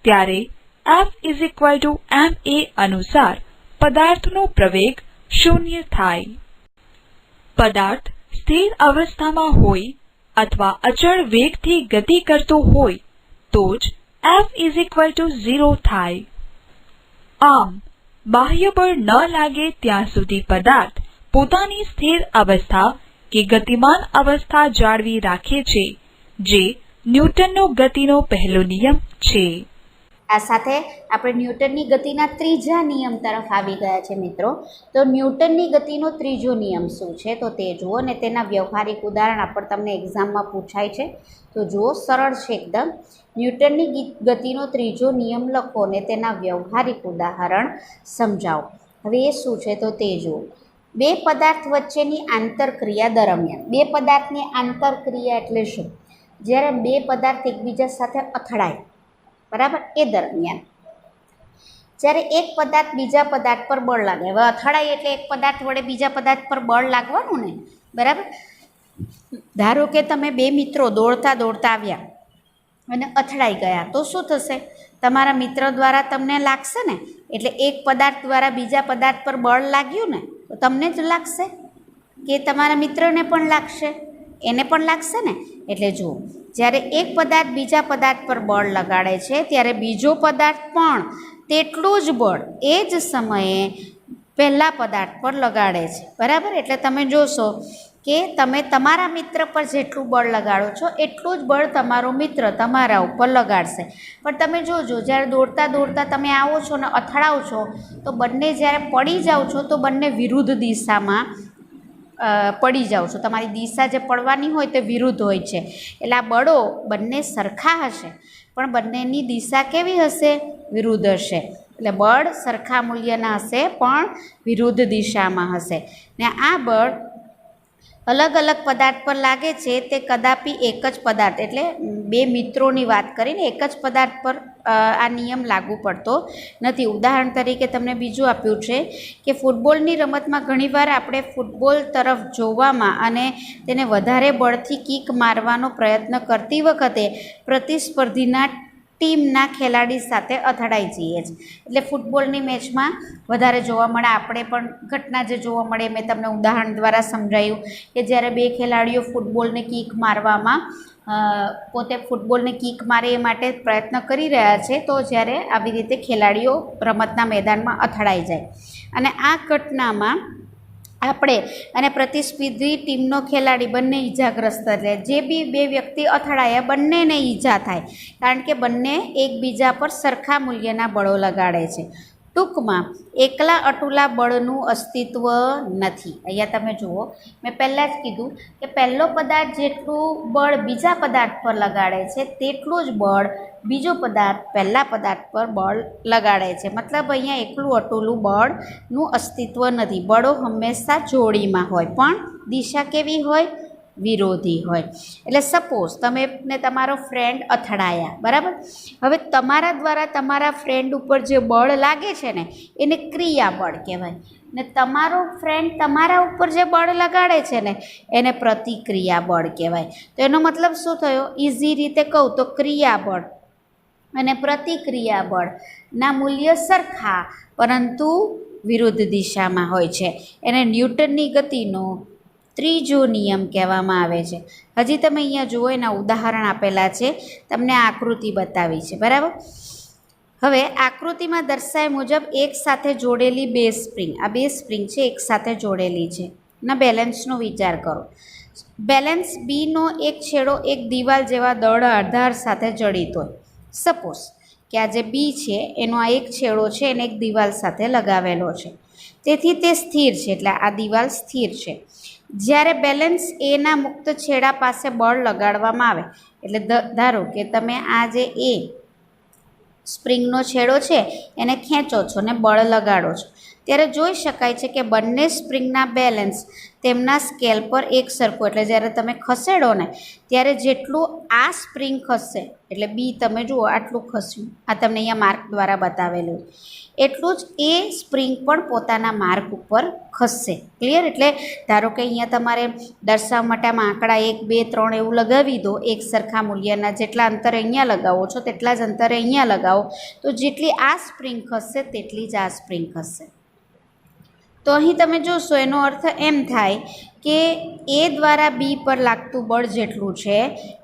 Speaker 2: ત્યારે F is equal to ma અનુસાર પદાર્થનો પ્રવેગ શૂન્ય થાય. પદાર્થ સ્થિર અવસ્થામાં હોય અથવા અચળ વેગથી ગતિ કરતો હોય તો જ F is equal to 0 થાય. આમ બાહ્ય બળ ન લાગે ત્યાં સુધી પદાર્થ પોતાની સ્થિર અવસ્થા કે ગતિમાન અવસ્થા જાળવી રાખે છે, જે ન્યૂટનનો ગતિનો પહેલો નિયમ છે.
Speaker 1: આ સાથે આપણે ન્યૂટનની ગતિના ત્રીજા નિયમ તરફ આવી ગયા છે મિત્રો. તો ન્યૂટનની ગતિનો ત્રીજો નિયમ શું છે તો તે જુઓ, ને તેના વ્યવહારિક ઉદાહરણ આપણે તમને એક્ઝામમાં પૂછાય છે. તો જુઓ, સરળ છે એકદમ. ન્યૂટનની ગતિનો ત્રીજો નિયમ લખો ને તેના વ્યવહારિક ઉદાહરણ સમજાવો. હવે એ શું છે તો તે જુઓ. બે પદાર્થ વચ્ચેની આંતરક્રિયા દરમિયાન, બે પદાર્થની આંતરક્રિયા એટલે શું? જ્યારે બે પદાર્થ એકબીજા સાથે અથડાય, બરાબર, એ દરમિયાન જ્યારે એક પદાર્થ બીજા પદાર્થ પર બળ લાગે. હવે અથડાય એટલે એક પદાર્થ વડે બીજા પદાર્થ પર બળ લાગવાનું ને, બરાબર. ધારો કે તમે બે મિત્રો દોડતા દોડતા આવ્યા અને અથડાઈ ગયા, તો શું થશે? તમારા મિત્ર દ્વારા તમને લાગશે ને, એટલે એક પદાર્થ દ્વારા બીજા પદાર્થ પર બળ લાગ્યું ને, તો તમને જ લાગશે કે તમારા મિત્રને પણ લાગશે? એને પણ લાગશે ને. એટલે જુઓ, જ્યારે એક પદાર્થ બીજા પદાર્થ પર બળ લગાડે છે ત્યારે બીજો પદાર્થ પણ તેટલું જ બળ એ જ સમયે પહેલા પદાર્થ પર લગાડે છે, બરાબર. એટલે તમે જોશો કે તમે તમારા મિત્ર પર જેટલું બળ લગાડો છો એટલું જ બળ તમારો મિત્ર તમારા ઉપર લગાડશે. પણ તમે જોજો, જ્યારે દોડતા દોડતા તમે આવો છો ને અથડાવ છો, તો બંને જ્યારે પડી જાઓ છો તો બંને વિરુદ્ધ દિશામાં પડી જાઓ છો. તમારી દિશા જે પડવાની હોય તે વિરુદ્ધ હોય છે. એટલે આ બળો બંને સરખા હશે પણ બંનેની દિશા કેવી હશે? વિરુદ્ધ હશે. એટલે બળ સરખા મૂલ્યના હશે પણ વિરુદ્ધ દિશામાં હશે. ને આ બળ અલગ અલગ પદાર્થ પર લાગે છે તે કદાપી એક જ પદાર્થ એટલે બે મિત્રોની વાત કરીને એક જ પદાર્થ પર આ નિયમ લાગુ પડતો નથી. ઉદાહરણ તરીકે તમને બીજું આપ્યું છે કે ફૂટબોલની રમતમાં ઘણીવાર આપણે ફૂટબોલ તરફ જોવામાં અને તેને વધારે બળથી કિક મારવાનો પ્રયત્ન કરતી વખતે પ્રતિસ્પર્ધીના ટીમના ખેલાડી સાથે અથડાઈ જઈએ છીએ. એટલે ફૂટબોલની મેચમાં વધારે જોવા મળે. આપણે પણ ઘટના જે જોવા મળે મેં તમને ઉદાહરણ દ્વારા સમજાયું કે જ્યારે બે ખેલાડીઓ ફૂટબોલને કિક મારવામાં પોતે ફૂટબોલને કિક મારે એ માટે પ્રયત્ન કરી રહ્યા છે, તો જ્યારે આવી રીતે ખેલાડીઓ રમતના મેદાનમાં અથડાઈ જાય અને આ ઘટનામાં આપણે અને પ્રતિસ્પર્ધી ટીમનો ખેલાડી બંને ઈજાગ્રસ્ત રહે. જે બી બે વ્યક્તિ અથડાયા બંનેને ઈજા થાય, કારણ કે બંને એકબીજા પર સરખા મૂલ્યના બળો લગાડે છે. ટૂંકમાં એકલા અટુલા બળનું અસ્તિત્વ નથી. અહીંયા તમે જુઓ, મેં પહેલાં જ કીધું કે પહેલો પદાર્થ જેટલું બળ બીજા પદાર્થ પર લગાડે છે તેટલું જ બળ બીજો પદાર્થ પહેલા પદાર્થ પર બળ લગાડે છે. મતલબ અહીંયા એકલું અટુલું બળનું અસ્તિત્વ નથી. બળો હંમેશા જોડીમાં હોય, પણ દિશા કેવી હોય? વિરોધી હોય. એટલે સપોઝ તમે ને તમારો ફ્રેન્ડ અથડાયા, બરાબર. હવે તમારા દ્વારા તમારા ફ્રેન્ડ ઉપર જે બળ લાગે છે ને એને ક્રિયાબળ કહેવાય, ને તમારો ફ્રેન્ડ તમારા ઉપર જે બળ લગાડે છે ને એને પ્રતિક્રિયાબળ કહેવાય. તો એનો મતલબ શું થયો? ઇઝી રીતે કહું તો ક્રિયાબળ અને પ્રતિક્રિયાબળના મૂલ્ય સરખા પરંતુ વિરુદ્ધ દિશામાં હોય છે. એને ન્યૂટનની ગતિનો ત્રીજો નિયમ કહેવામાં આવે છે. હજી તમે અહીંયા જુઓ, એના ઉદાહરણ આપેલા છે, તમને આ આકૃતિ બતાવી છે, બરાબર. હવે આકૃતિમાં દર્શાવ્યા મુજબ એક સાથે જોડેલી બે સ્પ્રિંગ, આ બે સ્પ્રિંગ છે એક સાથે જોડેલી છે, ના બેલેન્સનો વિચાર કરો. બેલેન્સ બીનો એક છેડો એક દિવાલ જેવા દળ આધાર સાથે જડિત હોય. સપોઝ કે આ જે બી છે એનો આ એક છેડો છે એને એક દિવાલ સાથે લગાવેલો છે, તેથી તે સ્થિર છે, એટલે આ દિવાલ સ્થિર છે. જ્યારે બેલેન્સ એના મુક્ત છેડા પાસે બળ લગાડવામાં આવે, એટલે ધારો કે તમે આ જે એ સ્પ્રિંગનો છેડો છે એને ખેંચો છો ને બળ લગાડો છો, ત્યારે જોઈ શકાય છે કે બંને સ્પ્રિંગના બેલેન્સ તેમના સ્કેલ પર એક સરખું. એટલે જ્યારે તમે ખસેડો ને ત્યારે જેટલું આ સ્પ્રિંગ ખસશે, એટલે બી તમે જુઓ આટલું ખસ્યું, આ તમને અહીંયા માર્ક દ્વારા બતાવેલું, એટલું જ એ સ્પ્રિંગ પણ પોતાના માર્ક ઉપર ખસશે. ક્લિયર? એટલે ધારો કે અહીંયા તમારે દર્શાવવા માટે આમાં આંકડા 1, 2, 3 એવું લગાવી દો, એક સરખા મૂલ્યના. જેટલા અંતરે અહીંયા લગાવો છો તેટલા જ અંતરે અહીંયા લગાવો, તો જેટલી આ સ્પ્રિંગ ખસશે તેટલી જ આ સ્પ્રિંગ ખસશે. તો અહીં તમે જોશો એનો અર્થ એમ થાય કે એ દ્વારા બી પર લાગતું બળ જેટલું છે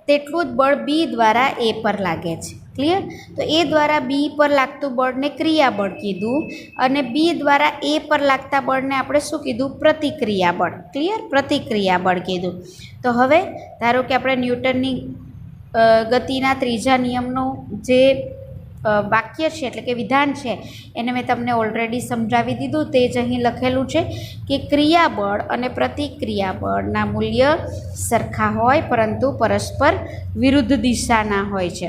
Speaker 1: તેટલું જ બળ બી દ્વારા એ પર લાગે છે. ક્લિયર? તો એ દ્વારા બી પર લાગતું બળને ક્રિયાબળ કીધું અને બી દ્વારા એ પર લાગતા બળને આપણે શું કીધું? પ્રતિક્રિયાબળ. ક્લિયર? પ્રતિક્રિયાબળ કીધું. તો હવે ધારો કે આપણે ન્યૂટનની ગતિના ત્રીજા નિયમનું જે વાક્ય છે એટલે કે વિધાન છે એને મેં તમને ઓલરેડી સમજાવી દીધું. તે જ અહીં લખેલું છે કે ક્રિયાબળ અને પ્રતિક્રિયાબળના મૂલ્ય સરખા હોય પરંતુ પરસ્પર વિરુદ્ધ દિશાના હોય છે.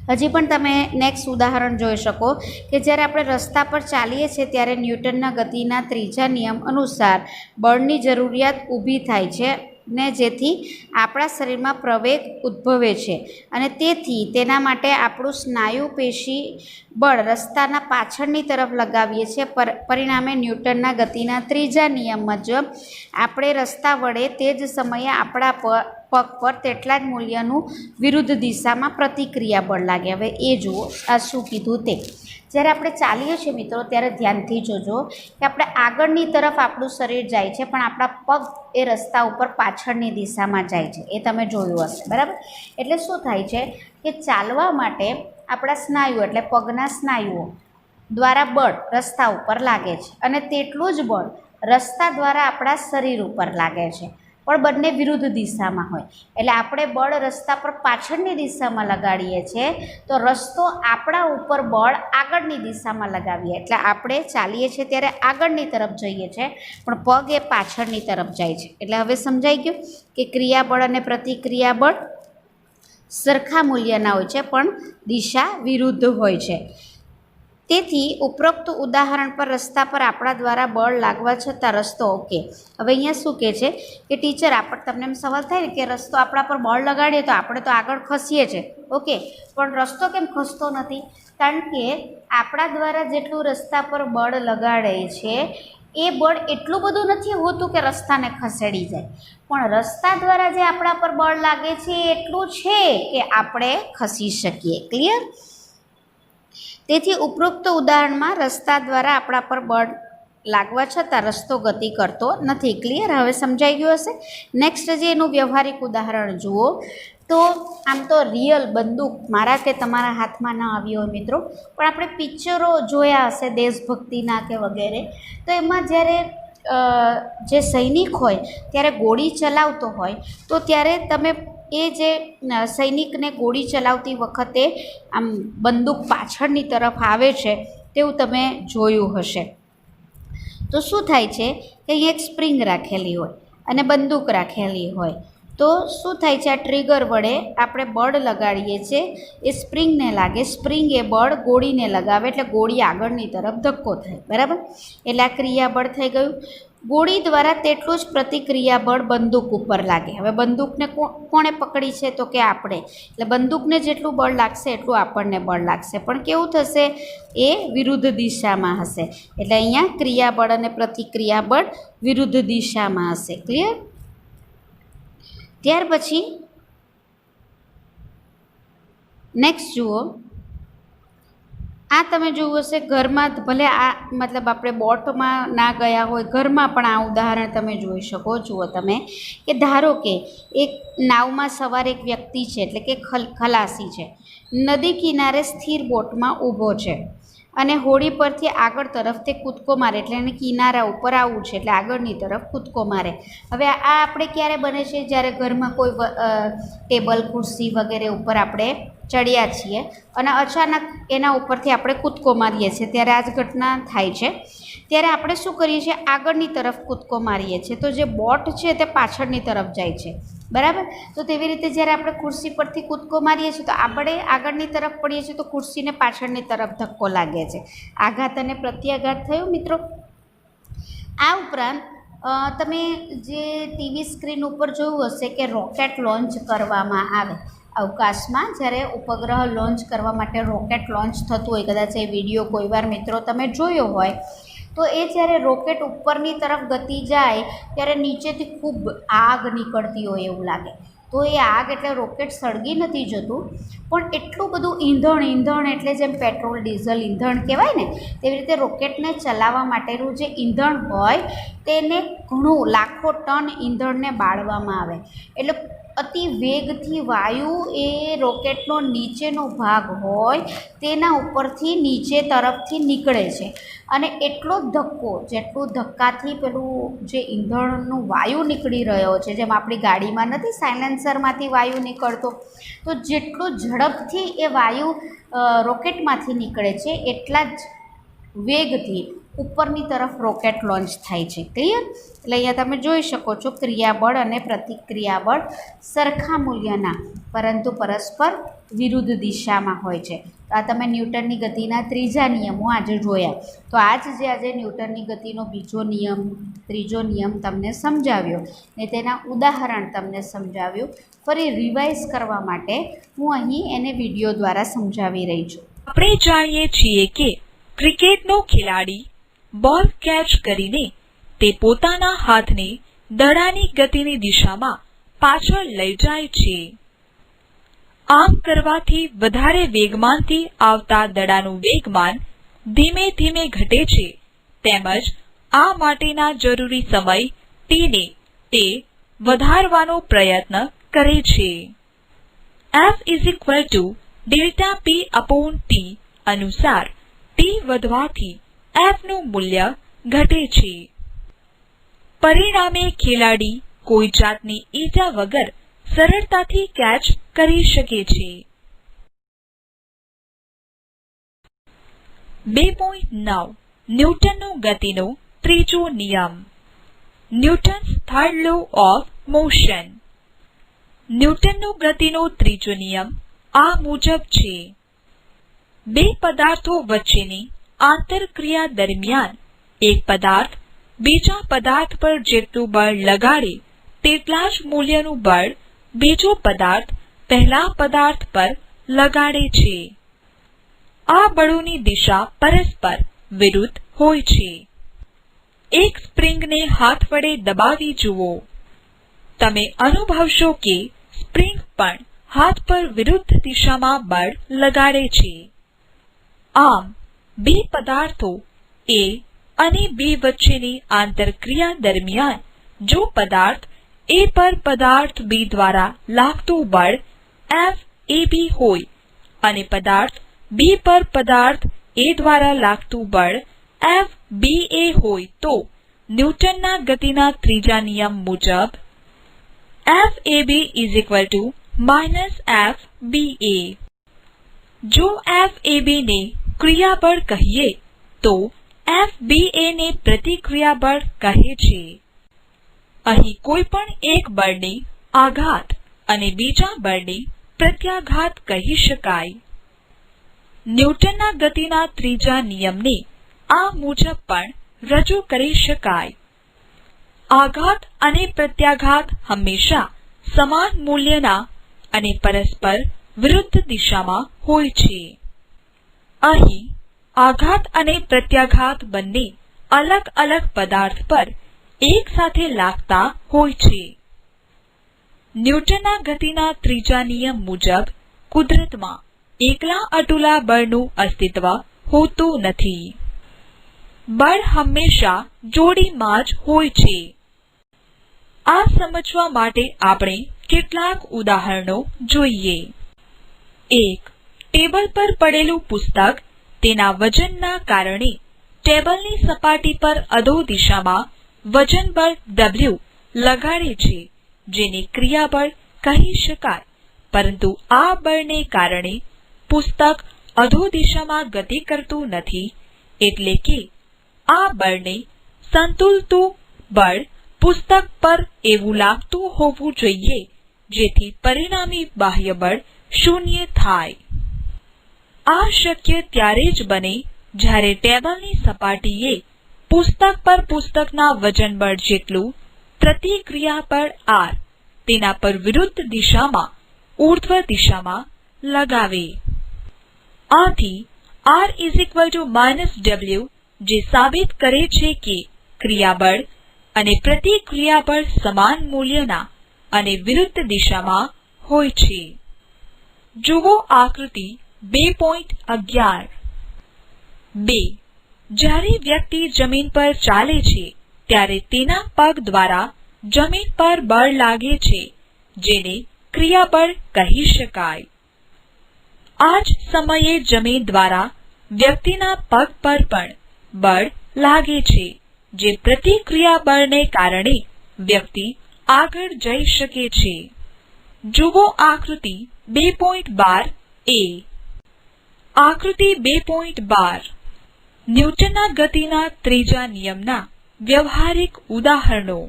Speaker 1: હજી પણ તમે નેક્સ્ટ ઉદાહરણ જોઈ શકો કે જ્યારે આપણે રસ્તા પર ચાલીએ છીએ ત્યારે ન્યૂટનના ગતિના ત્રીજા નિયમ અનુસાર બળની જરૂરિયાત ઊભી થાય છે ને જેથી આપણા શરીરમાં પ્રવેગ ઉદ્ભવે છે અને તેથી તેના માટે આપણું સ્નાયુ પેશી બળ રસ્તાના પાછળની તરફ લગાવીએ છીએ. પરિણામે ન્યૂટનના ગતિના ત્રીજા નિયમ મુજબ આપણે રસ્તા વડે તે જ સમયે આપણા પગ પર તેટલા જ મૂલ્યનું વિરુદ્ધ દિશામાં પ્રતિક્રિયા બળ લાગે. હવે એ જુઓ આ શું કીધું તે. જ્યારે આપણે ચાલીએ છીએ મિત્રો ત્યારે ધ્યાનથી જોજો કે આપણે આગળની તરફ આપણું શરીર જાય છે પણ આપણા પગ એ રસ્તા ઉપર પાછળની દિશામાં જાય છે, એ તમે જોયું હશે, બરાબર. એટલે શું થાય છે કે ચાલવા માટે આપણા સ્નાયુઓ એટલે પગના સ્નાયુઓ દ્વારા બળ રસ્તા ઉપર લાગે છે અને તેટલું જ બળ રસ્તા દ્વારા આપણા શરીર ઉપર લાગે છે, પણ બંને વિરુદ્ધ દિશામાં હોય. એટલે આપણે બળ રસ્તા પર પાછળની દિશામાં લગાડીએ છીએ તો રસ્તો આપણા ઉપર બળ આગળની દિશામાં લગાવીએ, એટલે આપણે ચાલીએ છીએ ત્યારે આગળની તરફ જઈએ છીએ પણ પગ એ પાછળની તરફ જાય છે. એટલે હવે સમજાઈ ગયું કે ક્રિયાબળ અને પ્રતિક્રિયાબળ સરખા મૂલ્યના હોય છે પણ દિશા વિરુદ્ધ હોય છે. તેથી ઉપરોક્ત ઉદાહરણ પર રસ્તા પર આપણા દ્વારા બળ લાગવા છતાં રસ્તો ઓકે. હવે અહીંયા શું કહે છે કે ટીચર તમને એમ સવાલ થાય ને કે રસ્તો આપણા પર બળ લગાડીએ તો આપણે તો આગળ ખસીએ છીએ, ઓકે, પણ રસ્તો કેમ ખસતો નથી? કારણ કે આપણા દ્વારા જેટલું રસ્તા પર બળ લગાડે છે એ બળ એટલું બધું નથી હોતું કે રસ્તાને ખસેડી જાય, પણ રસ્તા દ્વારા જે આપણા પર બળ લાગે છે એ એટલું છે કે આપણે ખસી શકીએ. ક્લિયર? તેથી ઉપરોક્ત ઉદાહરણમાં રસ્તા દ્વારા આપણા પર બળ લાગવા છતાં રસ્તો ગતિ કરતો નથી. ક્લિયર? હવે સમજાઈ ગયું હશે. નેક્સ્ટ જે એનું વ્યવહારિક ઉદાહરણ જુઓ તો આમ તો રિયલ બંદૂક મારા કે તમારા હાથમાં ન આવી હોય મિત્રો, પણ આપણે પિક્ચરો જોયા હશે દેશભક્તિના કે વગેરે, તો એમાં જ્યારે જે સૈનિક હોય ત્યારે ગોળી ચલાવતો હોય તો ત્યારે તમે એ જે સૈનિકને ગોળી ચલાવતી વખતે આમ બંદૂક પાછળની તરફ આવે છે તેવું તમે જોયું હશે. તો શું થાય છે કે અહીં એક સ્પ્રિંગ રાખેલી હોય અને બંદૂક રાખેલી હોય, તો શું થાય છે, આ ટ્રિગર વડે આપણે બળ લગાડીએ છીએ, એ સ્પ્રિંગને લાગે, સ્પ્રિંગ એ બળ ગોળીને લગાવે એટલે ગોળી આગળની તરફ ધક્કો થાય. બરાબર? એટલે આ ક્રિયાબળ થઈ ગયું. ગોળી દ્વારા તેટલું જ પ્રતિક્રિયાબળ બંદૂક ઉપર લાગે. હવે બંદૂકને કોણે પકડી છે તો કે આપણે, એટલે બંદૂકને જેટલું બળ લાગશે એટલું આપણને બળ લાગશે, પણ કેવું થશે, એ વિરુદ્ધ દિશામાં હશે. એટલે અહીંયા ક્રિયાબળ અને પ્રતિક્રિયાબળ વિરુદ્ધ દિશામાં હશે. ક્લિયર? ત્યાર પછી નેક્સ્ટ જુઓ, આ તમે જોયું હશે ઘરમાં, ભલે આ મતલબ આપણે બોટમાં ના ગયા હોય, ઘરમાં પણ આ ઉદાહરણ તમે જોઈ શકો. જુઓ તમે કે ધારો કે એક નાવમાં સવાર એક વ્યક્તિ છે, એટલે કે ખલાસી છે, નદી કિનારે સ્થિર બોટમાં ઊભો છે અને હોડી પરથી આગળ તરફ તે કૂદકો મારે, એટલે એને કિનારા ઉપર આવવું છે એટલે આગળની તરફ કૂદકો મારે. હવે આ આપણે ક્યારે બને છે, જ્યારે ઘરમાં કોઈ ટેબલ ખુરશી વગેરે ઉપર આપણે ચડ્યા છીએ અને અચાનક એના ઉપરથી આપણે કૂદકો મારીએ છીએ, ત્યારે આ જ ઘટના થાય છે. ત્યારે આપણે શું કરીએ છીએ, આગળની તરફ કૂદકો મારીએ છીએ, તો જે બોટ છે તે પાછળની તરફ જાય છે. બરાબર? તો તેવી રીતે જ્યારે આપણે ખુરશી પરથી કૂદકો મારીએ છીએ તો આપણે આગળની તરફ પડીએ છીએ તો ખુરશીને પાછળની તરફ ધક્કો લાગે છે. આઘાત અને પ્રત્યાઘાત થયો મિત્રો. આ ઉપરાંત તમે જે ટીવી સ્ક્રીન ઉપર જોયું હશે કે રોકેટ લોન્ચ કરવામાં આવે અવકાશમાં, જ્યારે ઉપગ્રહ લોન્ચ કરવા માટે રોકેટ લોન્ચ થતું હોય, કદાચ એ વિડીયો કોઈ વાર મિત્રો તમે જોયો હોય, તો એ જ્યારે રોકેટ ઉપરની તરફ ગતિ જાય ત્યારે નીચેથી ખૂબ આગ નીકળતી હોય એવું લાગે. તો એ આગ એટલે રોકેટ સળગી નથી જતું, પણ એટલું બધું ઈંધણ એટલે જેમ પેટ્રોલ ડીઝલ ઈંધણ કહેવાય ને, તેવી રીતે રોકેટને ચલાવવા માટેનું જે ઈંધણ હોય તેને ઘણું લાખો ટન ઈંધણને બાળવામાં આવે. એટલે અતિ વેગથી વાયુ એ રોકેટનો નીચેનો ભાગ હોય તેના ઉપરથી નીચે તરફથી નીકળે છે અને એટલો ધક્કો, જેટલું ધક્કાથી પેલું જે ઈંધણનું વાયુ નીકળી રહ્યો છે, જેમ આપણી ગાડીમાં નથી સાયલેન્સરમાંથી વાયુ નીકળતો, તો જેટલું ઝડપથી એ વાયુ રોકેટમાંથી નીકળે છે એટલા જ વેગથી ઉપરની તરફ રોકેટ લોન્ચ થાય છે. ક્લિયર? એટલે અહીંયા તમે જોઈ શકો છો ક્રિયાબળ અને પ્રતિક્રિયાબળ સરખા મૂલ્યના પરંતુ પરસ્પર વિરુદ્ધ દિશામાં હોય છે. તો આ તમે ન્યૂટનની ગતિના ત્રીજા નિયમો આજે જોયા. તો આજે ન્યૂટનની ગતિનો ત્રીજો નિયમ તમને સમજાવ્યો ને તેના ઉદાહરણ તમને સમજાવ્યું. ફરી રિવાઇઝ કરવા માટે હું અહીં એને વિડીયો દ્વારા સમજાવી રહી છું.
Speaker 2: આપણે જાણીએ છીએ કે ક્રિકેટનો ખેલાડી બોલ કેચ કરીને તે પોતાના હાથને દડાની ગતિની દિશામાં પાછળ લઈ જાય છે. આમ કરવાથી વધારે વેગમાનથી આવતા દડાનું વેગમાન ધીમે ધીમે ઘટે છે, તેમજ આ માટેના જરૂરી સમય ટીને તે વધારવાનો પ્રયત્ન કરે છે. F=Δp/T અનુસાર ટી વધવાથી Fનું મૂલ્ય ઘટે છે. પરિણામે ખેલાડી કોઈ જાતની ઈજા વગર સરળતાથી કેચ કરી શકે છે. 2.9 ન્યૂટનનો ગતિનો ત્રીજો નિયમ. Newton's third law of motion. ન્યૂટનનો ગતિનો ત્રીજો નિયમ આ મુજબ છે. બે પદાર્થો વચ્ચેની આંતરક્રિયા દરમિયાન એક પદાર્થ બીજા પદાર્થ પર જેટલું બળ લગાડે તેટલા જ મૂલ્યનું બળ બીજો પદાર્થ પહેલા પદાર્થ પર લગાડે છે. આ બળોની દિશા પરસ્પર વિરુદ્ધ હોય છે. એક સ્પ્રિંગને હાથ વડે દબાવી જુઓ. તમે અનુભવશો કે સ્પ્રિંગ પણ હાથ પર વિરુદ્ધ દિશામાં બળ લગાડે છે. આમ બે પદાર્થો A અને B વચ્ચેની આંતરક્રિયા દરમિયાન જો પદાર્થ A પર પદાર્થ B દ્વારા લાગતું બળ FAB હોય અને પદાર્થ B પર પદાર્થ A દ્વારા લાગતું બળ FBA હોય તો ન્યૂટનના ગતિના ત્રીજા નિયમ મુજબ FAB FBA. જો FAB ને ક્રિયાબળ કહીએ તો FBA ને પ્રતિક્રિયાબળ કહે છે. અહીં કોઈ પણ એક બળને આઘાત અને બીજા બળને પ્રત્યાઘાત કહી શકાય. ન્યૂટનના ગતિના ત્રીજા નિયમને આ મુજબ પણ રજૂ કરી શકાય. આઘાત અને પ્રત્યાઘાત હંમેશા સમાન મૂલ્યના અને પરસ્પર વિરુદ્ધ દિશામાં હોય છે. અહીં આઘાત અને પ્રત્યાઘાત બંને અલગ અલગ પદાર્થ પર એક સાથે લાગતા હોય છે. ન્યૂટનના ગતિના ત્રીજા નિયમ મુજબ કુદરતમાં એકલા અટુલા બળનું અસ્તિત્વ હોતું નથી. બળ હંમેશા જોડીમાં જ હોય છે. આ સમજવા માટે આપણે કેટલાક ઉદાહરણો જોઈએ. 1. ટેબલ પર પડેલું પુસ્તક તેના વજનના કારણે ટેબલની સપાટી પર અધો દિશામાં વજન બળ W લગાડે છે, જેને ક્રિયાબળ કહી શકાય. પરંતુ આ બળને કારણે પુસ્તક અધો દિશામાં ગતિ કરતું નથી, એટલે કે આ બળને સંતુલતું બળ પુસ્તક પર એવું લાગતું હોવું જોઈએ જેથી પરિણામી બાહ્ય બળ શૂન્ય થાય. આ શક્ય ત્યારે જ બને જ્યારે ટેબલની સપાટીએ પુસ્તક પર પુસ્તકના વજન બળ જેટલું પ્રતિક્રિયા બળ R તેના પર વિરુદ્ધ દિશામાં ઊર્ધ્વ દિશામાં લગાવે. આથી R W જે સાબિત કરે છે કે ક્રિયાબળ અને પ્રતિક્રિયાબળ સમાન મૂલ્યના અને વિરુદ્ધ દિશામાં હોય છે. જુઓ આકૃતિ 2.11. 2. જ્યારે વ્યક્તિ જમીન પર ચાલે છે ત્યારે તેના પગ દ્વારા જમીન પર બળ લાગે છે, જેને ક્રિયાબળ કહી શકાય. આ જ સમયે જમીન દ્વારા વ્યક્તિના પગ પર પણ બળ લાગે છે, જે પ્રતિક્રિયા બળને કારણે વ્યક્તિ આગળ જઈ શકે છે. જુઓ આકૃતિ 2.12a. આકૃતિ 2.12 ન્યૂટનના ગતિના ત્રીજા નિયમના વ્યવહારિક ઉદાહરણો.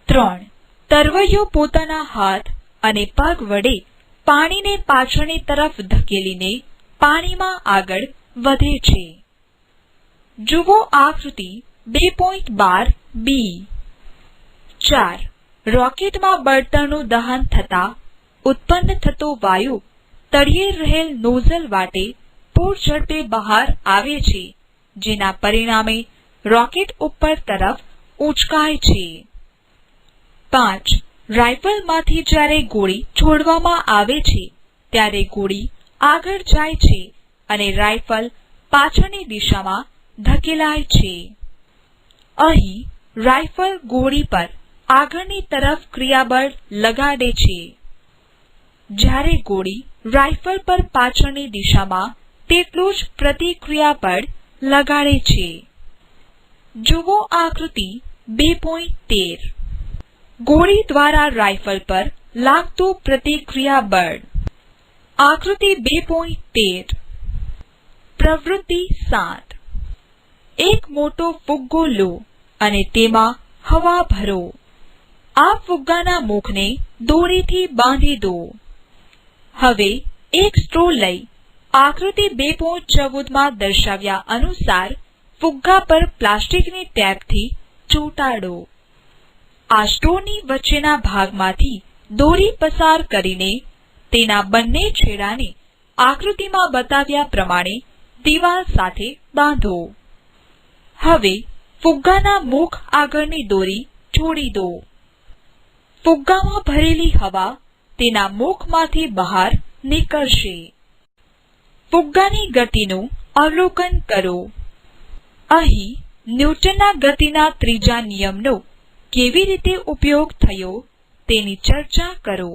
Speaker 2: 3. તરવૈયો પોતાના હાથ અને પગ વડે પાણીને પાછળની તરફ ધકેલીને પાણીમાં આગળ વધે છે. જુઓ આકૃતિ 2.12b. 4. રોકેટમાં બળતણનું દહન થતાં ઉત્પન્ન થતો વાયુ તળિયે રહેલ નોઝલ વાટે પૂરઝડપે બહાર આવે છે, જેના પરિણામે રોકેટ ઉપર તરફ ઉંચકાય છે. 5. રાઇફલમાંથી જ્યારે ગોળી છોડવામાં આવે છે ત્યારે ગોળી આગળ જાય છે અને રાઇફલ પાછળની દિશામાં ધકેલાય છે. અહીં રાઇફલ ગોળી પર આગળની તરફ ક્રિયાબળ લગાડે છે, જ્યારે ગોળી રાઇફલ પર પાછળની દિશામાં તેટલું જ પ્રતિક્રિયાબળ લગાડે છે. જુઓ આકૃતિ 2.13. ગોળી દ્વારા રાઇફલ પર લાગતું પ્રતિક્રિયાબળ. આકૃતિ 2.13. પ્રવૃત્તિ 7. એક મોટો ફુગ્ગો લો અને તેમાં હવા ભરો. આ ફુગ્ગાના મુખને દોરીથી બાંધી દો. હવે એક સ્ટ્રો લઈ આકૃતિ 2.14 દર્શાવ્યા અનુસાર ફુગ્ગા પર પ્લાસ્ટિકની ટેપથી ચોંટાડો. આ સ્ટોરની વચ્ચેના ભાગમાંથી દોરી પસાર કરીને તેના બંને છેડાને આકૃતિમાં બતાવ્યા પ્રમાણે દિવાલ સાથે બાંધો. હવે ફુગ્ગાના મુખ આગળની દોરી છોડી દો. ફુગ્ગામાં ભરેલી હવા તેના મુખમાંથી બહાર નીકળશે. ફુગ્ગાની ગતિનું અવલોકન કરો. અહીં ન્યૂટનના ગતિના ત્રીજા નિયમનો કેવી રીતે ઉપયોગ થયો તેની ચર્ચા કરો.